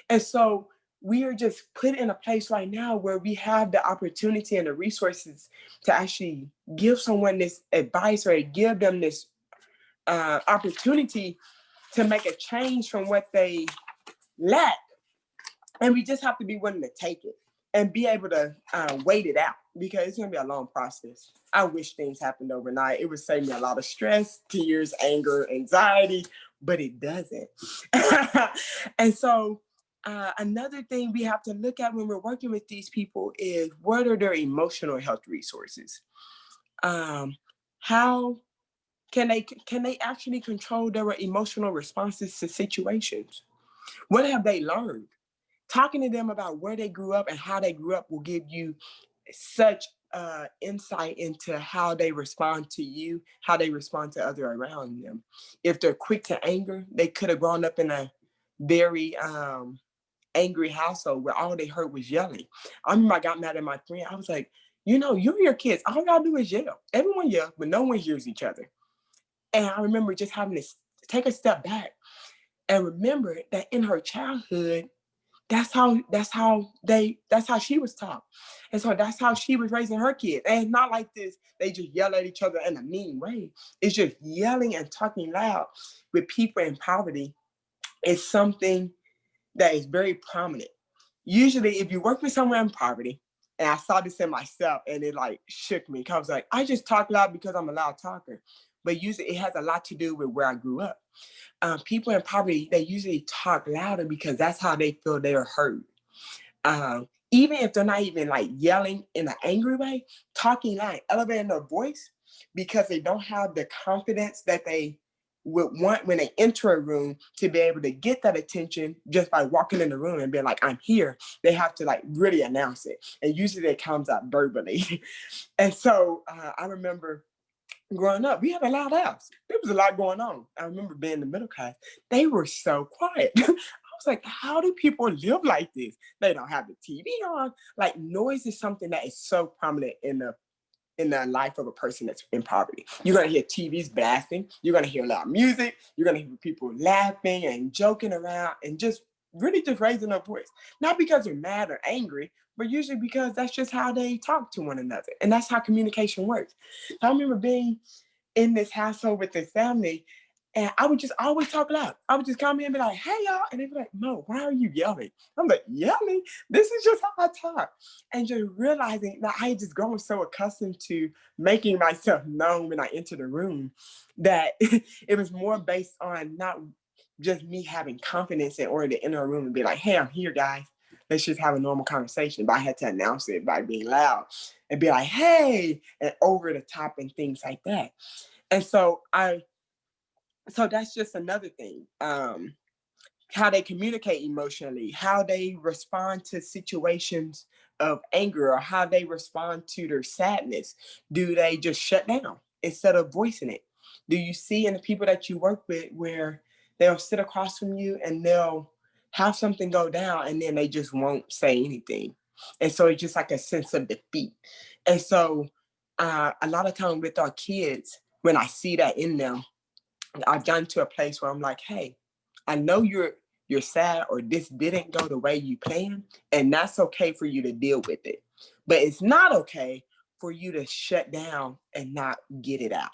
[SPEAKER 3] And so we are just put in a place right now where we have the opportunity and the resources to actually give someone this advice or give them this opportunity to make a change from what they lack. And we just have to be willing to take it and be able to wait it out, because it's going to be a long process. I wish things happened overnight. It would save me a lot of stress, tears, anger, anxiety, but it doesn't. And so another thing we have to look at when we're working with these people is, what are their emotional health resources? How can they actually control their emotional responses to situations? What have they learned? Talking to them about where they grew up and how they grew up will give you such insight into how they respond to you, how they respond to others around them. If they're quick to anger, they could have grown up in a very angry household where all they heard was yelling. I remember I got mad at my friend. I was like, you and your kids, all y'all do is yell. Everyone yells, but no one hears each other. And I remember just having to take a step back and remember that in her childhood, that's how she was taught. And so that's how she was raising her kids. And it's not like this, they just yell at each other in a mean way. It's just yelling and talking loud with people in poverty is something that is very prominent. Usually if you work with someone in poverty, and I saw this in myself and it like shook me, because I was like, I just talk loud because I'm a loud talker. But usually it has a lot to do with where I grew up. People in poverty, they usually talk louder because that's how they feel they're heard. Even if they're not even like yelling in an angry way, talking loud, elevating their voice, because they don't have the confidence that they would want when they enter a room to be able to get that attention just by walking in the room and being like, I'm here. They have to like really announce it. And usually it comes out verbally. And so I remember growing up, we had a loud house. There was a lot going on. I remember being in the middle class. They were so quiet. I was like, how do people live like this? They don't have the TV on. Like, noise is something that is so prominent in the life of a person that's in poverty. You're gonna hear TVs blasting. You're gonna hear loud music. You're gonna hear people laughing and joking around and just really just raising their voice. Not because they're mad or angry, but usually because that's just how they talk to one another. And that's how communication works. So I remember being in this household with this family, and I would just always talk loud. I would just come in and be like, hey, y'all. And they'd be like, Mo, why are you yelling? I'm like, yelling? This is just how I talk. And just realizing that I had just grown so accustomed to making myself known when I entered the room that it was more based on not just me having confidence in order to enter a room and be like, hey, I'm here, guys. Let's just have a normal conversation. But I had to announce it by being loud and be like, hey, and over the top and things like that. And so that's just another thing. How they communicate emotionally, how they respond to situations of anger, or how they respond to their sadness. Do they just shut down instead of voicing it? Do you see in the people that you work with where they'll sit across from you and they'll have something go down and then they just won't say anything? And so it's just like a sense of defeat. And so a lot of time with our kids, when I see that in them, I've gotten to a place where I'm like, hey, I know you're sad, or this didn't go the way you planned, and that's okay for you to deal with it. But it's not okay for you to shut down and not get it out.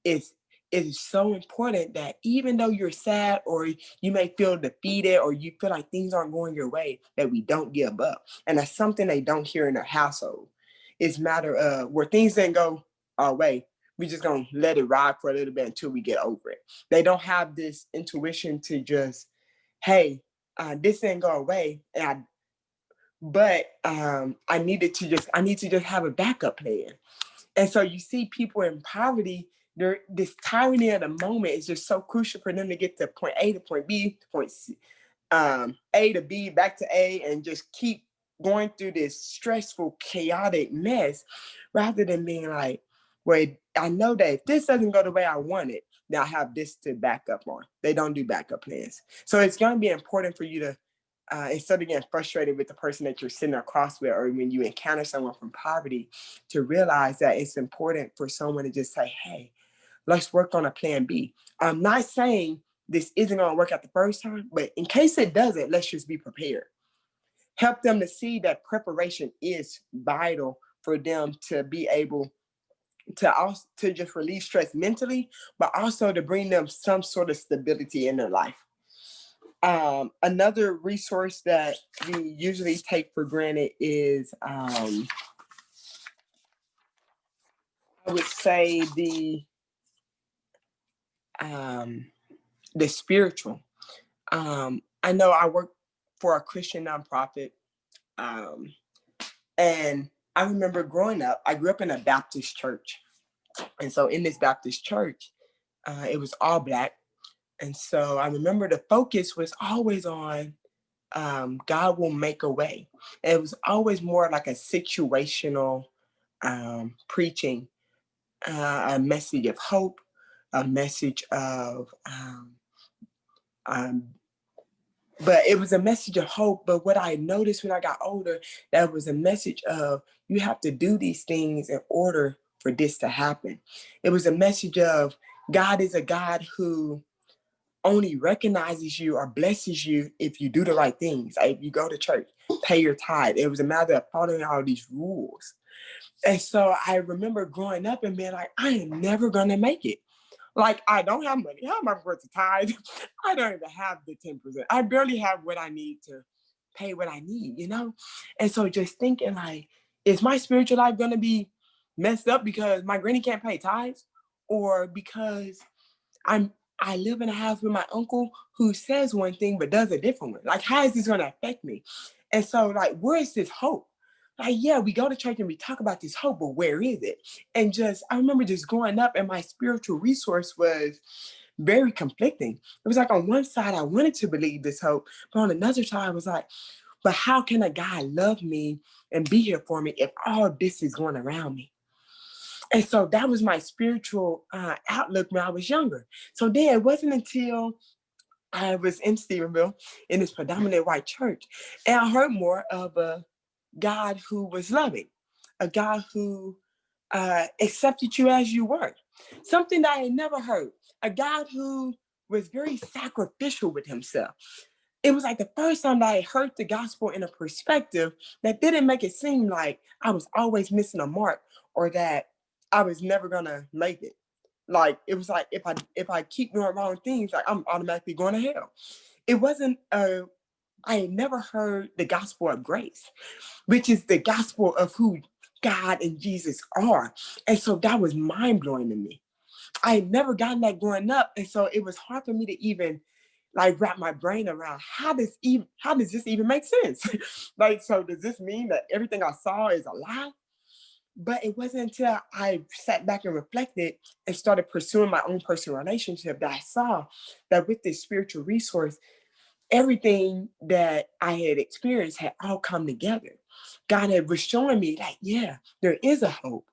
[SPEAKER 3] it is so important that even though you're sad or you may feel defeated or you feel like things aren't going your way, that we don't give up. And that's something they don't hear in their household. It's a matter of where things didn't go our way, we just gonna let it ride for a little bit until we get over it. They don't have this intuition to just, hey, this didn't go away, but I need to just have a backup plan. And so you see people in poverty, this tyranny of the moment is just so crucial for them to get to point A to point B, to point C, A to B, back to A, and just keep going through this stressful, chaotic mess, rather than being like, well, I know that if this doesn't go the way I want it, then I have this to back up on. They don't do backup plans. So it's going to be important for you to, instead of getting frustrated with the person that you're sitting across with, or when you encounter someone from poverty, to realize that it's important for someone to just say, hey, let's work on a plan B. I'm not saying this isn't going to work out the first time, but in case it doesn't, let's just be prepared. Help them to see that preparation is vital for them to be able to just release stress mentally, but also to bring them some sort of stability in their life. Another resource that we usually take for granted is, I would say the spiritual. I know I work for a Christian nonprofit, and I remember growing up, I grew up in a Baptist church. And so in this Baptist church, it was all Black. And so I remember the focus was always on God will make a way. And it was always more like a situational preaching, a message of hope, a message of, but it was a message of hope. But what I noticed when I got older, that was a message of you have to do these things in order for this to happen. It was a message of God is a God who only recognizes you or blesses you if you do the right things. Like if you go to church, pay your tithe. It was a matter of following all these rules. And so I remember growing up and being like, I am never gonna make it. Like, I don't have money. How am I supposed to tithe? I don't even have the 10%. I barely have what I need to pay what I need, you know? And so just thinking like, is my spiritual life gonna be messed up because my granny can't pay tithes? Or because I live in a house with my uncle who says one thing but does a different one? Like, how is this gonna affect me? And so like, where is this hope? Like, yeah, we go to church and we talk about this hope, but where is it? And I remember just growing up and my spiritual resource was very conflicting. It was like on one side, I wanted to believe this hope, but on another side, I was like, but how can a God love me and be here for me if all this is going around me? And so that was my spiritual outlook when I was younger. So then it wasn't until I was in Stephenville in this predominantly white church, and I heard more of a God who was loving, a God who accepted you as you were. Something that I had never heard, a God who was very sacrificial with himself. It was like the first time that I heard the gospel in a perspective that didn't make it seem like I was always missing a mark or that I was never gonna make it. Like, it was like if I keep doing wrong things, like I'm automatically going to hell. It wasn't I had never heard the gospel of grace, which is the gospel of who God and Jesus are. And so that was mind blowing to me. I had never gotten that growing up. And so it was hard for me to even like wrap my brain around how does this even make sense? Like, so does this mean that everything I saw is a lie? But it wasn't until I sat back and reflected and started pursuing my own personal relationship that I saw that with this spiritual resource, everything that I had experienced had all come together. God was showing me like, yeah, there is a hope.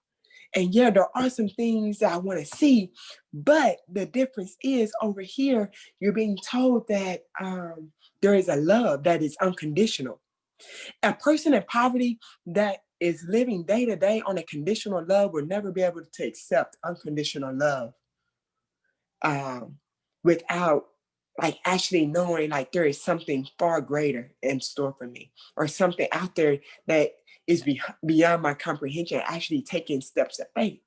[SPEAKER 3] And yeah, there are some things that I want to see, but the difference is over here, you're being told that there is a love that is unconditional. A person in poverty that is living day to day on a conditional love will never be able to accept unconditional love without like actually knowing like there is something far greater in store for me, or something out there that is beyond my comprehension, actually taking steps of faith.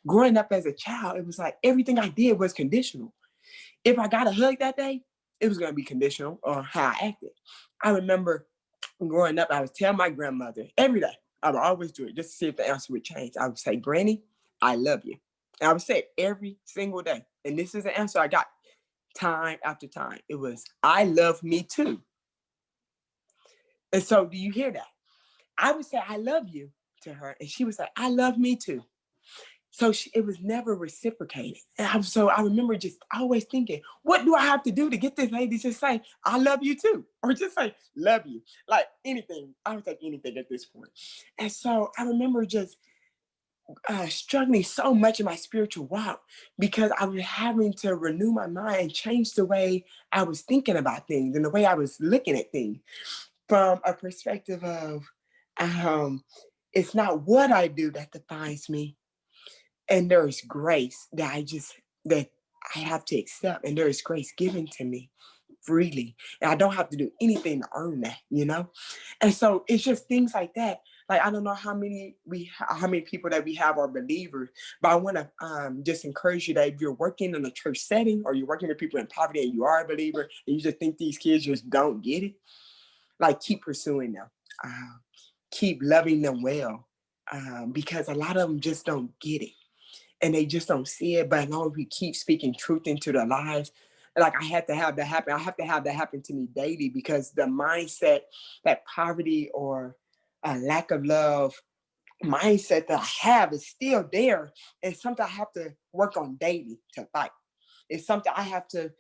[SPEAKER 3] Growing up as a child, it was like everything I did was conditional. If I got a hug that day, it was going to be conditional on how I acted. I remember growing up, I would tell my grandmother every day, I would always do it just to see if the answer would change. I would say, Granny, I love you. And I would say it every single day. And this is the answer I got time after time. It was, I love me too. And so do you hear that? I would say, I love you to her. And she would say, I love me too. So it was never reciprocated. And I remember just always thinking, what do I have to do to get this lady to say, I love you too? Or just say, love you. Like anything. I would take anything at this point. And so I remember just struggling so much in my spiritual walk because I was having to renew my mind and change the way I was thinking about things and the way I was looking at things from a perspective of it's not what I do that defines me. And there is grace that I have to accept. And there is grace given to me freely. And I don't have to do anything to earn that, you know? And so it's just things like that. Like, I don't know how many people that we have are believers, but I want to just encourage you that if you're working in a church setting or you're working with people in poverty and you are a believer and you just think these kids just don't get it, like keep pursuing them. Keep loving them well because a lot of them just don't get it. And they just don't see it. But as long as we keep speaking truth into their lives, like I had to have that happen. I have to have that happen to me daily because the mindset that poverty or a lack of love mindset that I have is still there. It's something I have to work on daily to fight. It's something I have to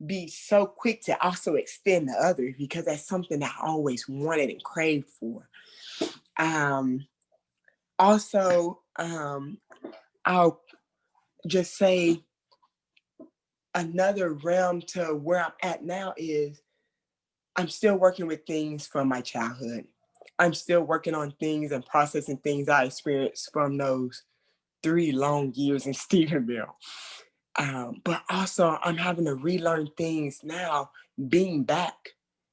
[SPEAKER 3] be so quick to also extend to others because that's something that I always wanted and craved for. Also, I'll just say another realm to where I'm at now is I'm still working with things from my childhood. I'm still working on things and processing things I experienced from those 3 long years in Stephenville. But also I'm having to relearn things now, being back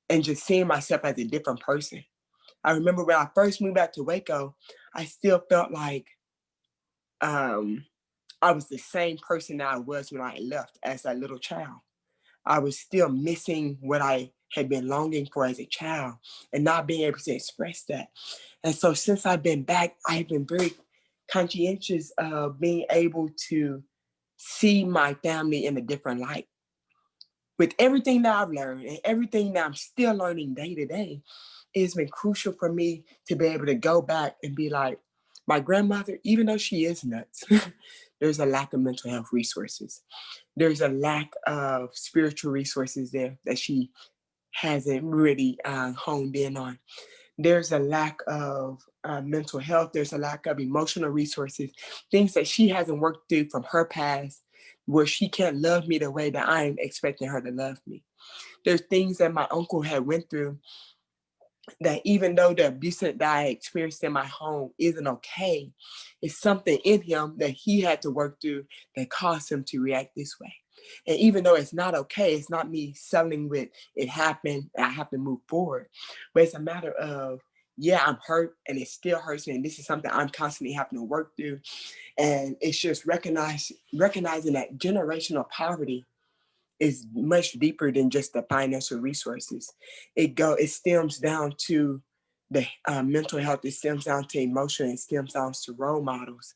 [SPEAKER 3] and just seeing myself as a different person. I remember when I first moved back to Waco, I still felt like I was the same person that I was when I left as a little child. I was still missing what I had been longing for as a child and not being able to express that. And so since I've been back, I've been very conscientious of being able to see my family in a different light. With everything that I've learned and everything that I'm still learning day to day, it's been crucial for me to be able to go back and be like, my grandmother, even though she is nuts, there's a lack of mental health resources. There's a lack of spiritual resources there that she hasn't really honed in on. There's a lack of mental health. There's a lack of emotional resources, things that she hasn't worked through from her past where she can't love me the way that I'm expecting her to love me. There's things that my uncle had went through that even though the abuse that I experienced in my home isn't okay, it's something in him that he had to work through that caused him to react this way. And even though it's not okay, it's not me settling with it happened, I have to move forward. But it's a matter of, yeah, I'm hurt and it still hurts me. And this is something I'm constantly having to work through. And it's just recognizing that generational poverty is much deeper than just the financial resources. It stems down to the mental health. It stems down to emotion. It stems down to role models.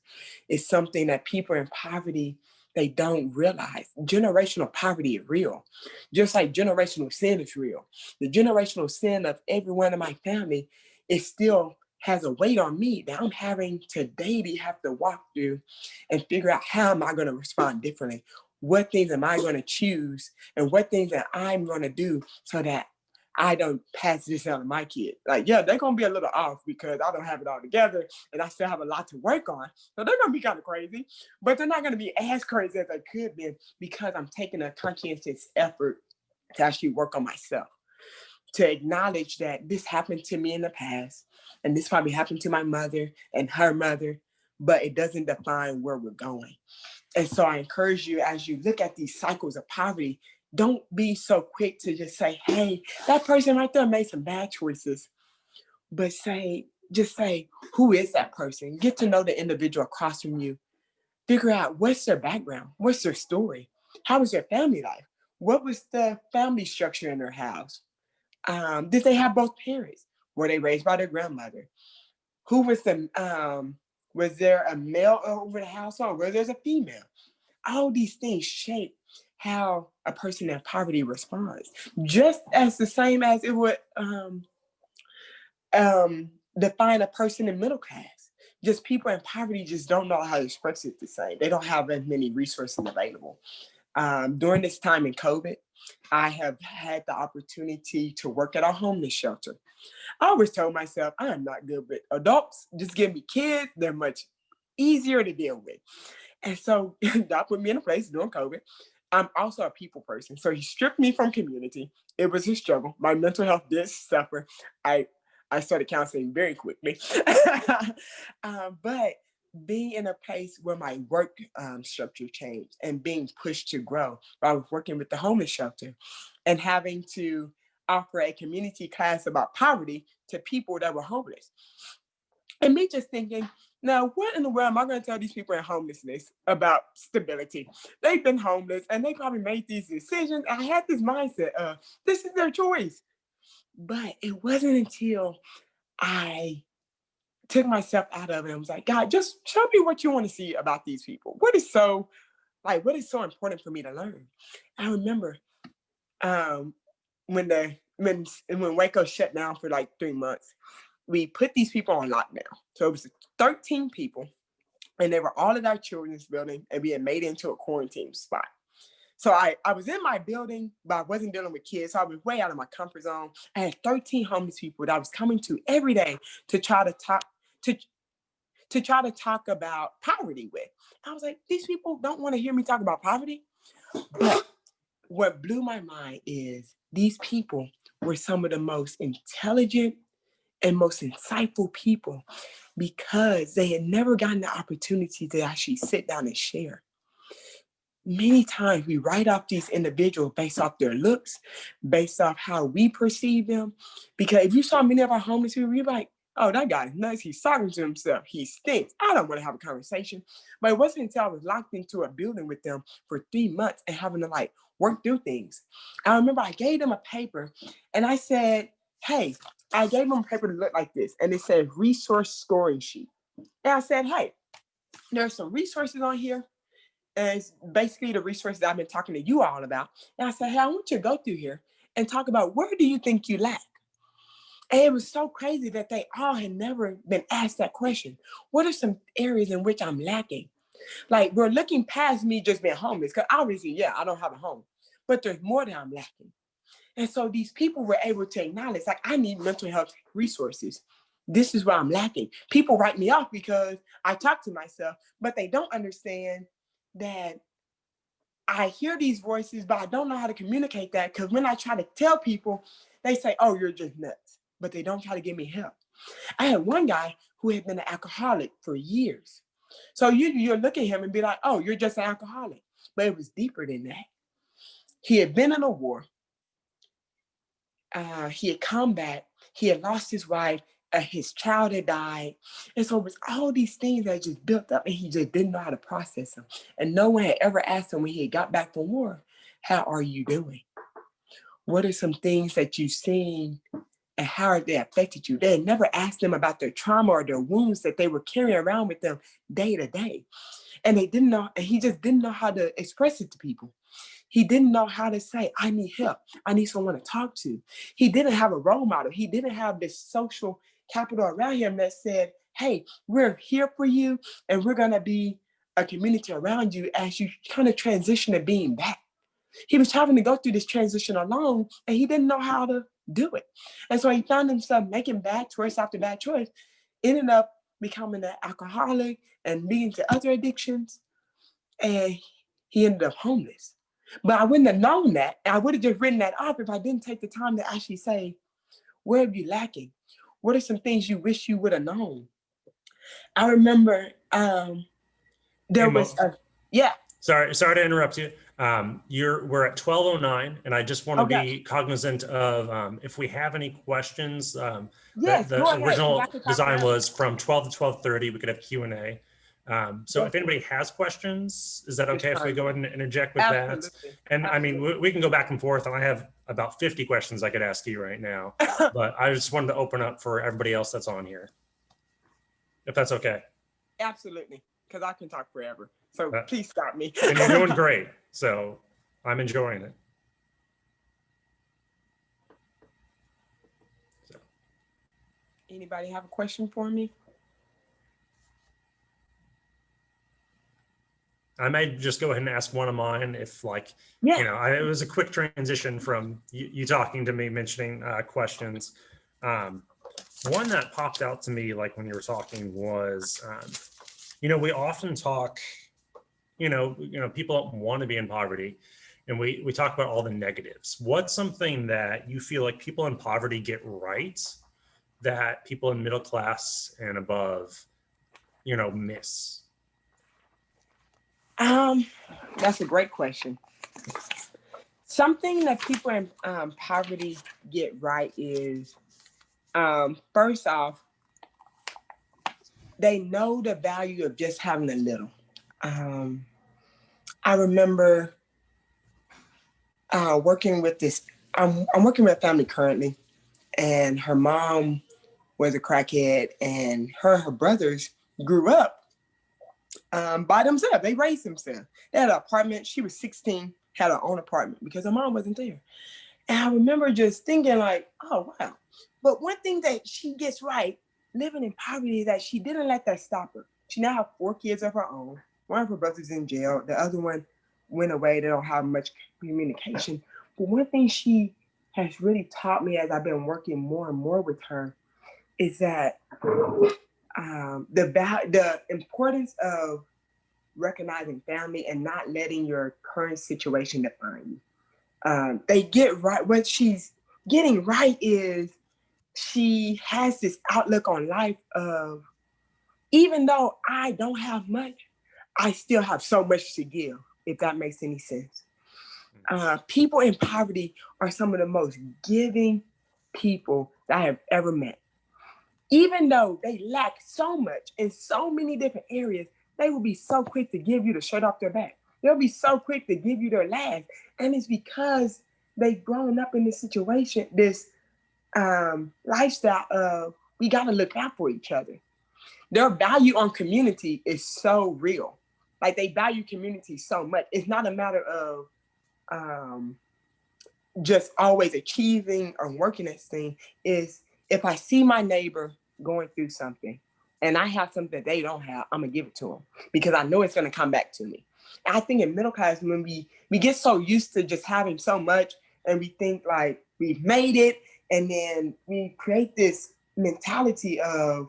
[SPEAKER 3] It's something that people in poverty, they don't realize. Generational poverty is real, just like generational sin is real. The generational sin of everyone in my family, it still has a weight on me that I'm having to daily have to walk through and figure out how am I going to respond differently. What things am I going to choose and what things that I'm going to do so that I don't pass this on to my kid. Like, yeah, they're going to be a little off because I don't have it all together and I still have a lot to work on. So they're going to be kind of crazy, but they're not going to be as crazy as they could be because I'm taking a conscientious effort to actually work on myself, to acknowledge that this happened to me in the past and this probably happened to my mother and her mother, but it doesn't define where we're going. And so I encourage you, as you look at these cycles of poverty, don't be so quick to just say, hey, that person right there made some bad choices. But just say, who is that person? Get to know the individual across from you. figure out what's their background, what's their story, how was their family life, what was the family structure in their house, did they have both parents, were they raised by their grandmother, who was was there a male over the household, where there's a female. All these things shape how a person in poverty responds, just as the same as it would define a person in middle class. Just people in poverty just don't know how to express it the same. They don't have as many resources available. During this time in COVID, I have had the opportunity to work at a homeless shelter. I always told myself, I am not good with adults. Just give me kids. They're much easier to deal with. And so that put me in a place during COVID. I'm also a people person. So he stripped me from community. It was a struggle. My mental health did suffer. I started counseling very quickly. But being in a place where my work structure changed and being pushed to grow, I was working with the homeless shelter and having to offer a community class about poverty to people that were homeless. And me just thinking, now what in the world am I going to tell these people in homelessness about stability? They've been homeless and they probably made these decisions. I had this mindset of this is their choice. But it wasn't until I took myself out of it and was like, God, just show me what you want to see about these people. What is so important for me to learn? I remember when Waco shut down for like 3 months, we put these people on lockdown. So it was 13 people, and they were all in our children's building, and we had made it into a quarantine spot. So I was in my building, but I wasn't dealing with kids. So I was way out of my comfort zone. I had 13 homeless people that I was coming to every day to try to talk about poverty with. I was like, these people don't want to hear me talk about poverty. But what blew my mind is these people were some of the most intelligent and most insightful people because they had never gotten the opportunity to actually sit down and share. Many times we write off these individuals based off their looks, based off how we perceive them. Because if you saw many of our homeless people, you'd be like, oh, that guy's nuts. He's talking to himself. He stinks. I don't want to have a conversation. But it wasn't until I was locked into a building with them for 3 months and having to like work through things. I remember I gave them a paper and I said, hey, I gave them a paper to look like this. And it said resource scoring sheet. And I said, hey, there's some resources on here. And it's basically the resources I've been talking to you all about. And I said, hey, I want you to go through here and talk about where do you think you lack? And it was so crazy that they all had never been asked that question. What are some areas in which I'm lacking? Like we're looking past me just being homeless, because obviously, yeah, I don't have a home, but there's more that I'm lacking. And so these people were able to acknowledge, like, I need mental health resources. This is where I'm lacking. People write me off because I talk to myself, but they don't understand that I hear these voices, but I don't know how to communicate that, because when I try to tell people, they say, oh, you're just nuts, but they don't try to give me help. I had one guy who had been an alcoholic for years. So you look at him and be like, oh, you're just an alcoholic. But it was deeper than that. He had been in a war. He had come back. He had lost his wife. His child had died. And so it was all these things that just built up, and he just didn't know how to process them. And no one had ever asked him when he had got back from war, how are you doing? What are some things that you've seen and how have they affected you? They had never asked them about their trauma or their wounds that they were carrying around with them day to day. And they didn't know, and he just didn't know how to express it to people. He didn't know how to say, I need help. I need someone to talk to. He didn't have a role model. He didn't have this social capital around him that said, hey, we're here for you, and we're going to be a community around you as you kind of transition to being that. He was having to go through this transition alone, and he didn't know how to do it. And so he found himself making bad choice after bad choice, ended up becoming an alcoholic and leading to other addictions, and he ended up homeless. But I wouldn't have known that. I would have just written that off if I didn't take the time to actually say, where are you lacking? What are some things you wish you would have known? I remember there was a, yeah.
[SPEAKER 1] Sorry to interrupt you. We're at 12:09, and I just want to be cognizant of if we have any questions.
[SPEAKER 3] Yes,
[SPEAKER 1] the original design was from 12 to 12:30. We could have Q&A. So if anybody has questions, is that okay if we go ahead and interject with
[SPEAKER 3] Absolutely.
[SPEAKER 1] that? And I mean, we can go back and forth, and I have about 50 questions I could ask you right now, but I just wanted to open up for everybody else that's on here, if that's okay.
[SPEAKER 3] Absolutely, because I can talk forever. So please stop me.
[SPEAKER 1] And you're doing great. So I'm enjoying it. So.
[SPEAKER 3] Anybody have a question for me?
[SPEAKER 1] I may just go ahead and ask one of mine if like,
[SPEAKER 3] Yeah.
[SPEAKER 1] you know, it was a quick transition from you talking to me, mentioning questions. One that popped out to me, like when you were talking was, you know, we often talk, you know, people don't want to be in poverty, and we talk about all the negatives. What's something that you feel like people in poverty get right that people in middle class and above, you know, miss?
[SPEAKER 3] That's a great question. Something that people in poverty get right is, first off, they know the value of just having a little. I remember working with this. I'm working with a family currently, and her mom was a crackhead, and her brothers grew up by themselves. They raised themselves. They had an apartment. She was 16, had her own apartment because her mom wasn't there. And I remember just thinking like, oh, wow. But one thing that she gets right, living in poverty, is that she didn't let that stop her. She now has 4 kids of her own. One of her brothers in jail. The other one went away. They don't have much communication. But one thing she has really taught me as I've been working more and more with her is that the importance of recognizing family and not letting your current situation define you. They get right. What she's getting right is she has this outlook on life of, even though I don't have much, I still have so much to give, if that makes any sense. People in poverty are some of the most giving people that I have ever met. Even though they lack so much in so many different areas, they will be so quick to give you the shirt off their back. They'll be so quick to give you their last. And it's because they've grown up in this situation, this lifestyle of, we got to look out for each other. Their value on community is so real. Like, they value community so much. It's not a matter of just always achieving or working this thing. Is if I see my neighbor going through something and I have something that they don't have, I'm gonna give it to them because I know it's gonna come back to me. And I think in middle class, when we get so used to just having so much and we think like we've made it, and then we create this mentality of,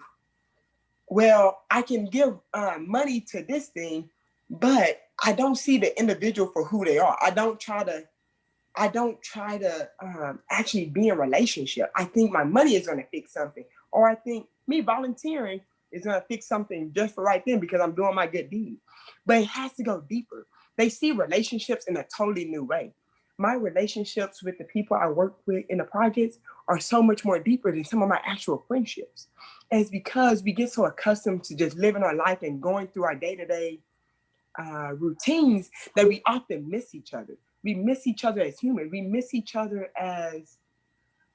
[SPEAKER 3] well, I can give money to this thing, but I don't see the individual for who they are. I don't try to actually be in a relationship. I think my money is going to fix something, or I think me volunteering is going to fix something just for right then because I'm doing my good deed. But it has to go deeper. They see relationships in a totally new way. My relationships with the people I work with in the projects are so much more deeper than some of my actual friendships. And it's because we get so accustomed to just living our life and going through our day-to-day routines that we often miss each other. We miss each other as humans. We miss each other as,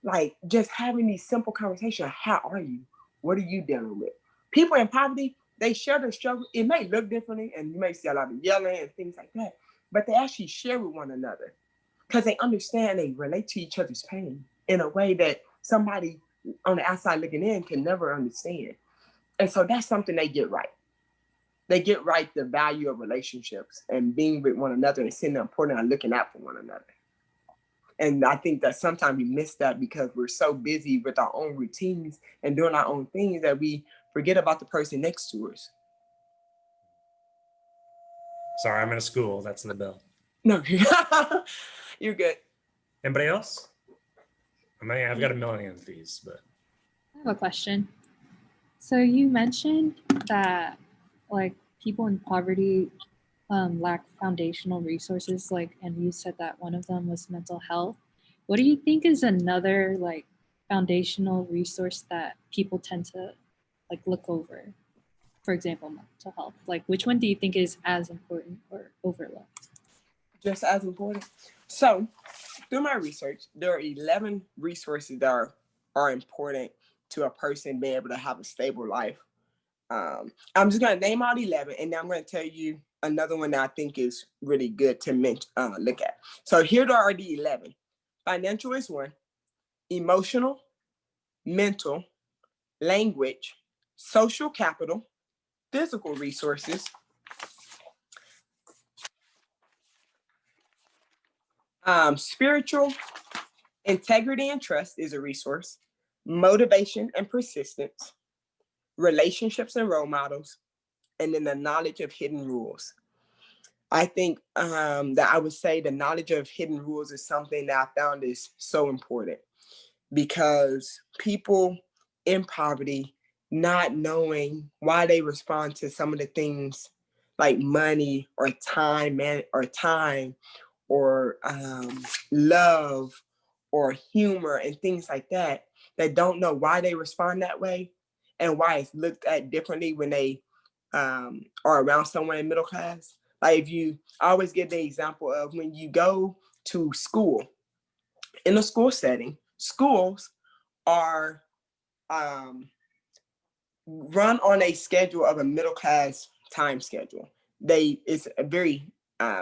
[SPEAKER 3] like, just having these simple conversations. How are you? What are you dealing with? People in poverty, they share their struggle. It may look differently, and you may see a lot of yelling and things like that, but they actually share with one another because they understand, they relate to each other's pain in a way that somebody on the outside looking in can never understand. And so that's something they get right. They get right the value of relationships and being with one another and seeing the importance of looking out for one another. And I think that sometimes we miss that because we're so busy with our own routines and doing our own things that we forget about the person next to us.
[SPEAKER 1] Sorry, I'm in a school. That's the bell.
[SPEAKER 3] No, you're good.
[SPEAKER 1] Anybody else? I mean, I've got a million of these, but.
[SPEAKER 4] I have a question. So you mentioned that like people in poverty lack foundational resources, like, and you said that one of them was mental health. What do you think is another like foundational resource that people tend to like look over? for example, mental health? Like, which one do you think is as important or overlooked?
[SPEAKER 3] Just as important. So through my research, there are 11 resources that are important to a person being able to have a stable life. I'm just going to name all 11, and then I'm going to tell you another one that I think is really good to look at. So here are the 11. Financial is one, emotional, mental, language, social capital, physical resources, spiritual, integrity and trust is a resource, motivation and persistence, relationships and role models, and then the knowledge of hidden rules. I think that I would say the knowledge of hidden rules is something that I found is so important, because people in poverty not knowing why they respond to some of the things like money or time or love or humor and things like that, that don't know why they respond that way and why it's looked at differently when they are around someone in middle class. Like, if you I always give the example of when you go to school, in a school setting, schools are run on a schedule of a middle class time schedule. It's a very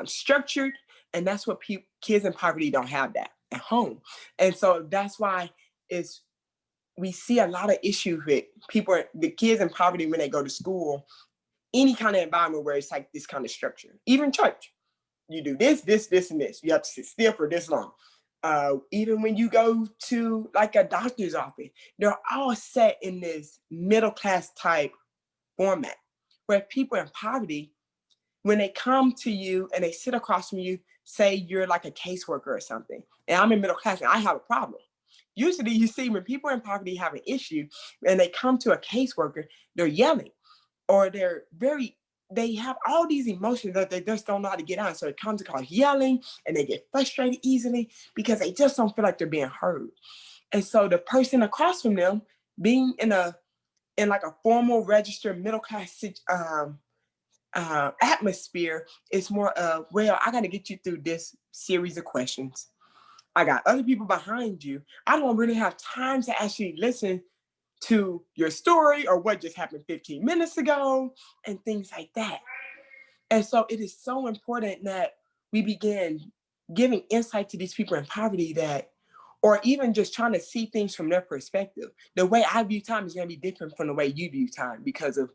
[SPEAKER 3] structured, and that's what kids in poverty don't have that at home. And so that's why we see a lot of issues with the kids in poverty when they go to school, any kind of environment where it's like this kind of structure. Even church, you do this, and this. You have to sit still for this long. Even when you go to like a doctor's office, they're all set in this middle class type format, where people in poverty, when they come to you and they sit across from you, say you're like a caseworker or something, and I'm in middle class and I have a problem. Usually you see when people in poverty have an issue and they come to a caseworker, they're yelling, or they have all these emotions that they just don't know how to get out. So it comes across yelling, and they get frustrated easily because they just don't feel like they're being heard. And so the person across from them, being in like a formal registered middle class atmosphere, is more of, well, I got to get you through this series of questions. I got other people behind you. I don't really have time to actually listen to your story or what just happened 15 minutes ago and things like that. And so it is so important that we begin giving insight to these people in poverty, or even just trying to see things from their perspective. The way I view time is going to be different from the way you view time because of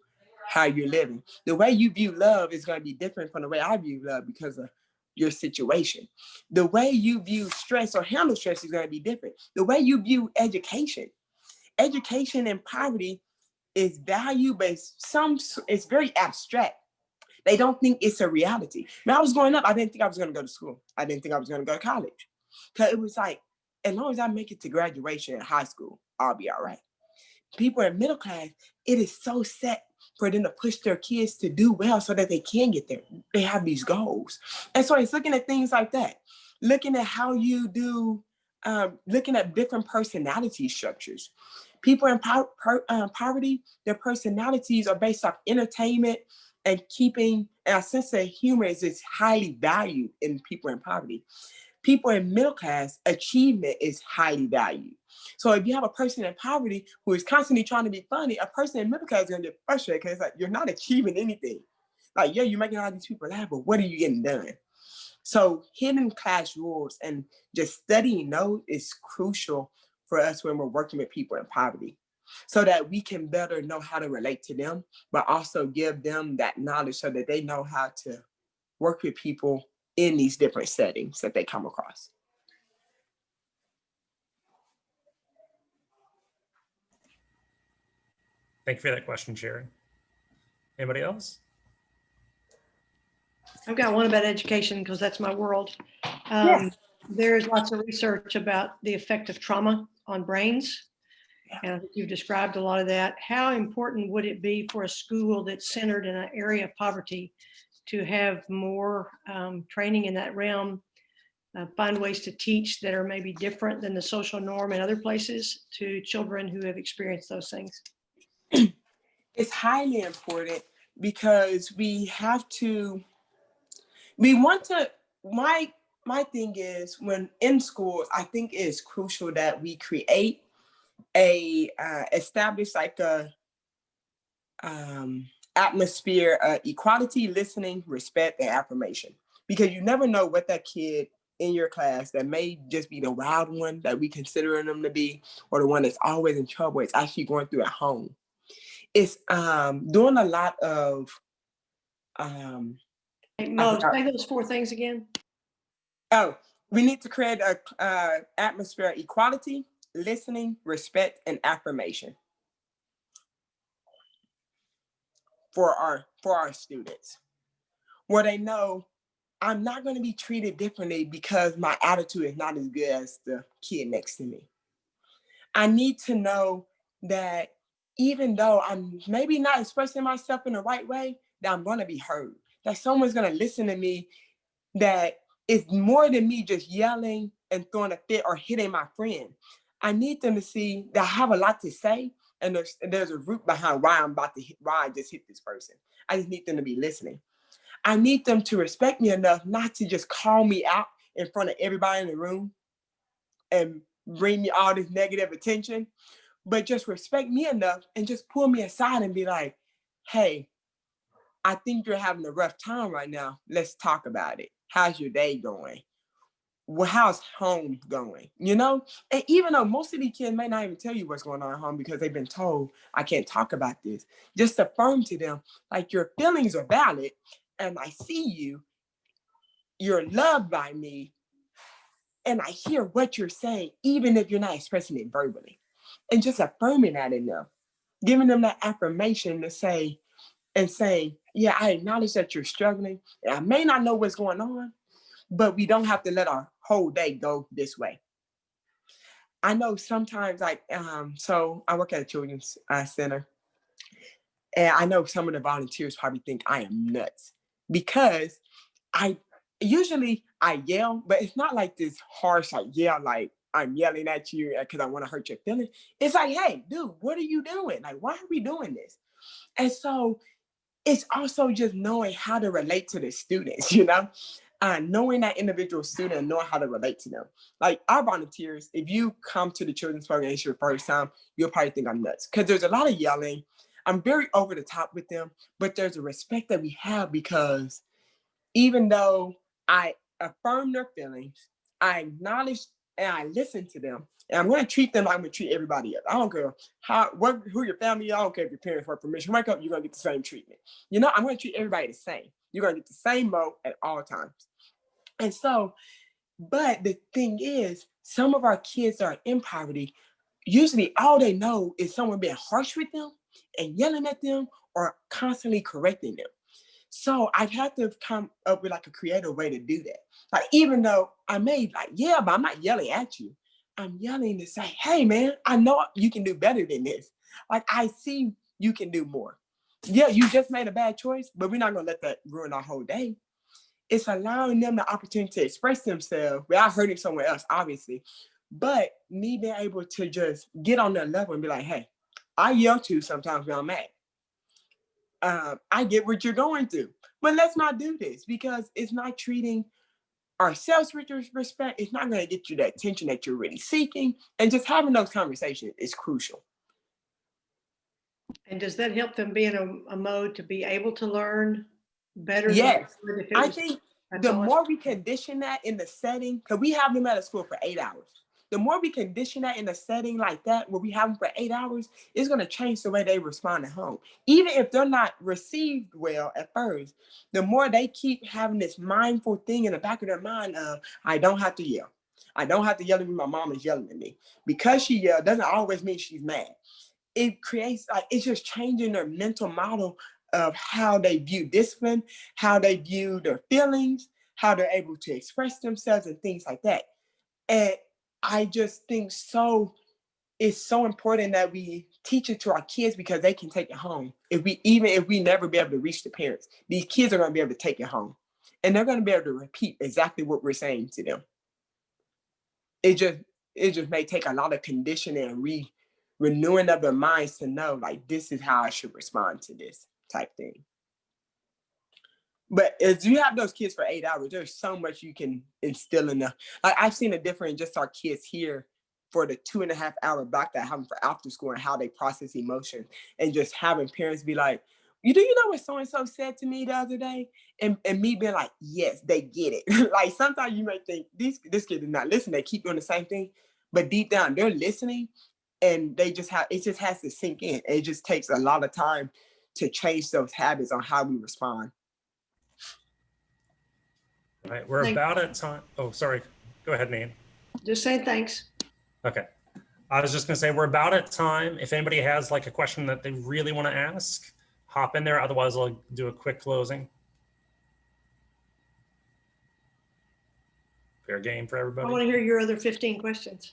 [SPEAKER 3] how you're living. The way you view love is going to be different from the way I view love because of your situation. The way you view stress or handle stress is going to be different. The way you view education in poverty is value-based. It's very abstract. They don't think it's a reality. When I was growing up, I didn't think I was going to go to school. I didn't think I was going to go to college. Because it was like, as long as I make it to graduation in high school, I'll be all right. People in middle class, it is so set for them to push their kids to do well so that they can get there. They have these goals. And so it's looking at things like that, looking at how you do, looking at different personality structures. People in poverty, their personalities are based off entertainment and keeping, and a sense of humor is highly valued in people in poverty. People in middle class, achievement is highly valued. So if you have a person in poverty who is constantly trying to be funny, a person in middle class is going to get frustrated because like, you're not achieving anything. Like, yeah, you're making all these people laugh, but what are you getting done? So hidden class rules and just studying those is crucial for us when we're working with people in poverty, so that we can better know how to relate to them, but also give them that knowledge so that they know how to work with people in these different settings that they come across.
[SPEAKER 1] Thank you for that question, Sharon. Anybody else?
[SPEAKER 2] I've got one about education because that's my world.
[SPEAKER 3] Yes.
[SPEAKER 2] There is lots of research about the effect of trauma on brains.
[SPEAKER 3] Yeah.
[SPEAKER 2] And I think you've described a lot of that. How important would it be for a school that's centered in an area of poverty to have more training in that realm, find ways to teach that are maybe different than the social norm in other places to children who have experienced those things?
[SPEAKER 3] It's highly important because we want to, my thing is when in schools, I think it's crucial that we create establish like a atmosphere of equality, listening, respect, and affirmation. Because you never know what that kid in your class that may just be the wild one that we consider them to be, or the one that's always in trouble, it's actually going through at home. It's doing a lot of
[SPEAKER 2] Hey, Mo, say those 4 things again.
[SPEAKER 3] oh, we need to create a atmosphere of equality, listening, respect, and affirmation for our students, where they know I'm not going to be treated differently because my attitude is not as good as the kid next to me. I need to know that even though I'm maybe not expressing myself in the right way, that I'm going to be heard, that someone's going to listen to me, that it's more than me just yelling and throwing a fit or hitting my friend. I need them to see that I have a lot to say, and there's a root behind why I just hit this person. I just need them to be listening. I need them to respect me enough not to just call me out in front of everybody in the room and bring me all this negative attention, but just respect me enough and just pull me aside and be like, hey, I think you're having a rough time right now. Let's talk about it. How's your day going? Well, how's home going? You know? And even though most of these kids may not even tell you what's going on at home because they've been told, I can't talk about this, just affirm to them, like, your feelings are valid and I see you. You're loved by me. And I hear what you're saying, even if you're not expressing it verbally. And just affirming that in them, giving them that affirmation to say, and saying, yeah, I acknowledge that you're struggling. And I may not know what's going on, but we don't have to let our whole day go this way. I know sometimes, like, so I work at a children's center, and I know some of the volunteers probably think I am nuts because I yell, but it's not like this harsh, like, yell, like I'm yelling at you because I want to hurt your feelings. It's like, hey, dude, what are you doing? Like, why are we doing this? And so it's also just knowing how to relate to the students, knowing that individual student and knowing how to relate to them. Like our volunteers, if you come to the children's program and it's your first time, you'll probably think I'm nuts because there's a lot of yelling. I'm very over the top with them, but there's a respect that we have because even though I affirm their feelings, I acknowledge and I listen to them, and I'm going to treat them like I'm going to treat everybody else. I don't care who your family is. I don't care if your parents want permission. Wake up, you're going to get the same treatment. I'm going to treat everybody the same. You're going to get the same mode at all times. And so, but the thing is, some of our kids that are in poverty, usually all they know is someone being harsh with them and yelling at them or constantly correcting them. So I've had to come up with like a creative way to do that. Like, even though I may but I'm not yelling at you. I'm yelling to say, hey man, I know you can do better than this. Like, I see you can do more. Yeah, you just made a bad choice, but we're not gonna let that ruin our whole day. It's allowing them the opportunity to express themselves without hurting someone else, obviously. But me being able to just get on their level and be like, hey, I yell too sometimes when I'm mad. I get what you're going through, but let's not do this because it's not treating ourselves with respect. It's not going to get you the attention that you're really seeking, and just having those conversations is crucial.
[SPEAKER 2] And does that help them be in a mode to be able to learn better?
[SPEAKER 3] Yes, I think the more we condition that in the setting, because we have them at a school for 8 hours. The more we condition that in a setting like that, where we have them for 8 hours, it's going to change the way they respond at home. Even if they're not received well at first, the more they keep having this mindful thing in the back of their mind of, I don't have to yell. I don't have to yell when my mom is yelling at me. Because she yelled doesn't always mean she's mad. It creates, it's just changing their mental model of how they view discipline, how they view their feelings, how they're able to express themselves and things like that. And I just think it's so important that we teach it to our kids because they can take it home. If we never be able to reach the parents, these kids are going to be able to take it home. And they're going to be able to repeat exactly what we're saying to them. It just may take a lot of conditioning and renewing of their minds to know, like, this is how I should respond to this type thing. But as you have those kids for 8 hours, there's so much you can instill in them. Like, I've seen a difference in just our kids here for the 2.5-hour block that I have for after school and how they process emotion, and just having parents be like, do you know what so-and-so said to me the other day? And me being like, yes, they get it. Like, sometimes you may think this kid did not listen. They keep doing the same thing, but deep down they're listening, and it just has to sink in. It just takes a lot of time to change those habits on how we respond.
[SPEAKER 1] All right, we're about at time. Oh, sorry. Go ahead, Nan.
[SPEAKER 2] Just say thanks.
[SPEAKER 1] Okay. I was just going to say we're about at time. If anybody has like a question that they really want to ask, hop in there. Otherwise, I'll do a quick closing. Fair game for everybody.
[SPEAKER 2] I want to hear your other 15 questions.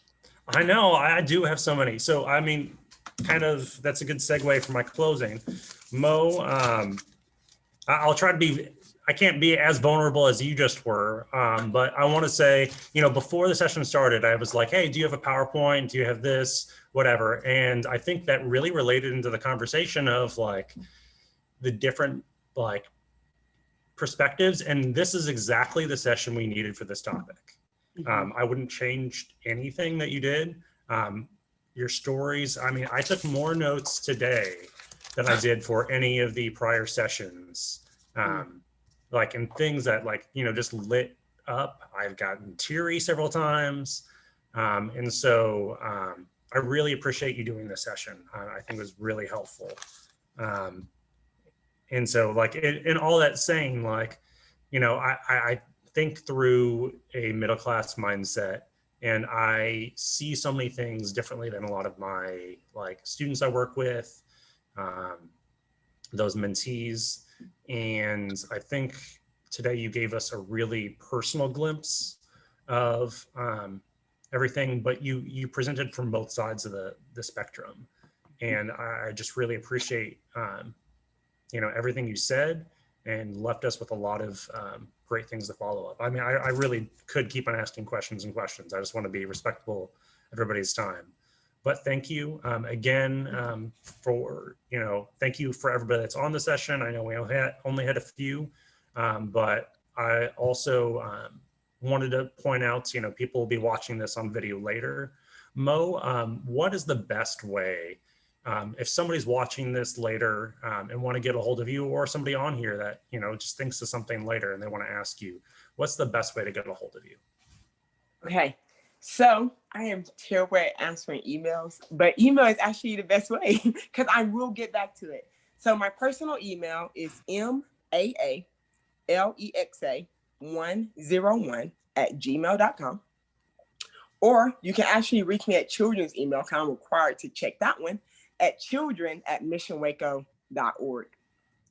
[SPEAKER 1] I know, I do have so many. So, I mean, kind of, that's a good segue for my closing. Mo, I'll try to be, I can't be as vulnerable as you just were, but I want to say, you know, before the session started, I was like, hey, do you have a PowerPoint? Do you have this? Whatever. And I think that really related into the conversation of like the different like perspectives. And this is exactly the session we needed for this topic. I wouldn't change anything that you did. Your stories, I mean, I took more notes today than I did for any of the prior sessions. Like, and things that like, you know, just lit up. I've gotten teary several times. And so I really appreciate you doing this session. I think it was really helpful. And so like, in all that saying, like, you know, I think through a middle-class mindset, and I see so many things differently than a lot of my like students I work with, those mentees. And I think today you gave us a really personal glimpse of everything, but you presented from both sides of the spectrum. And I just really appreciate, you know, everything you said, and left us with a lot of great things to follow up. I mean, I really could keep on asking questions and questions. I just want to be respectful of everybody's time. But thank you again for, you know, thank you for everybody that's on the session. I know we only had a few, but I also wanted to point out, you know, people will be watching this on video later. Mo, what is the best way, if somebody's watching this later and want to get a hold of you, or somebody on here that, you know, just thinks of something later and they want to ask you, what's the best way to get a hold of you? Okay. So I am terrible at answering emails, but email is actually the best way because I will get back to it. So my personal email is maalexa101@gmail.com. Or you can actually reach me at children's email, because I'm required to check that one, at children@missionwaco.org.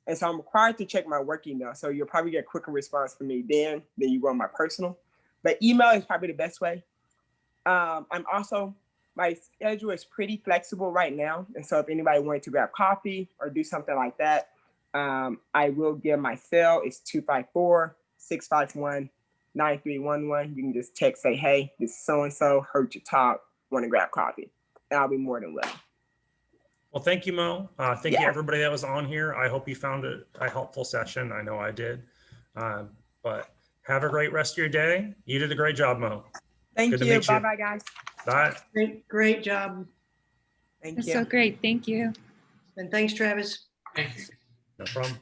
[SPEAKER 1] And so I'm required to check my work email. So you'll probably get a quicker response from me then than you will on my personal. But email is probably the best way. I'm also, my schedule is pretty flexible right now. And so if anybody wanted to grab coffee or do something like that, I will give my cell. It's 254-651-9311. You can just text, say, hey, this is so-and-so, heard you talk, want to grab coffee. And I'll be more than willing. Well, thank you, Mo. Thank you, everybody that was on here. I hope you found it a helpful session. I know I did. But have a great rest of your day. You did a great job, Mo. Thank you. Bye-bye, guys. Bye.
[SPEAKER 2] Great job.
[SPEAKER 3] Thank
[SPEAKER 4] That's
[SPEAKER 3] you.
[SPEAKER 4] so great. Thank you.
[SPEAKER 2] And thanks, Travis.
[SPEAKER 1] No problem.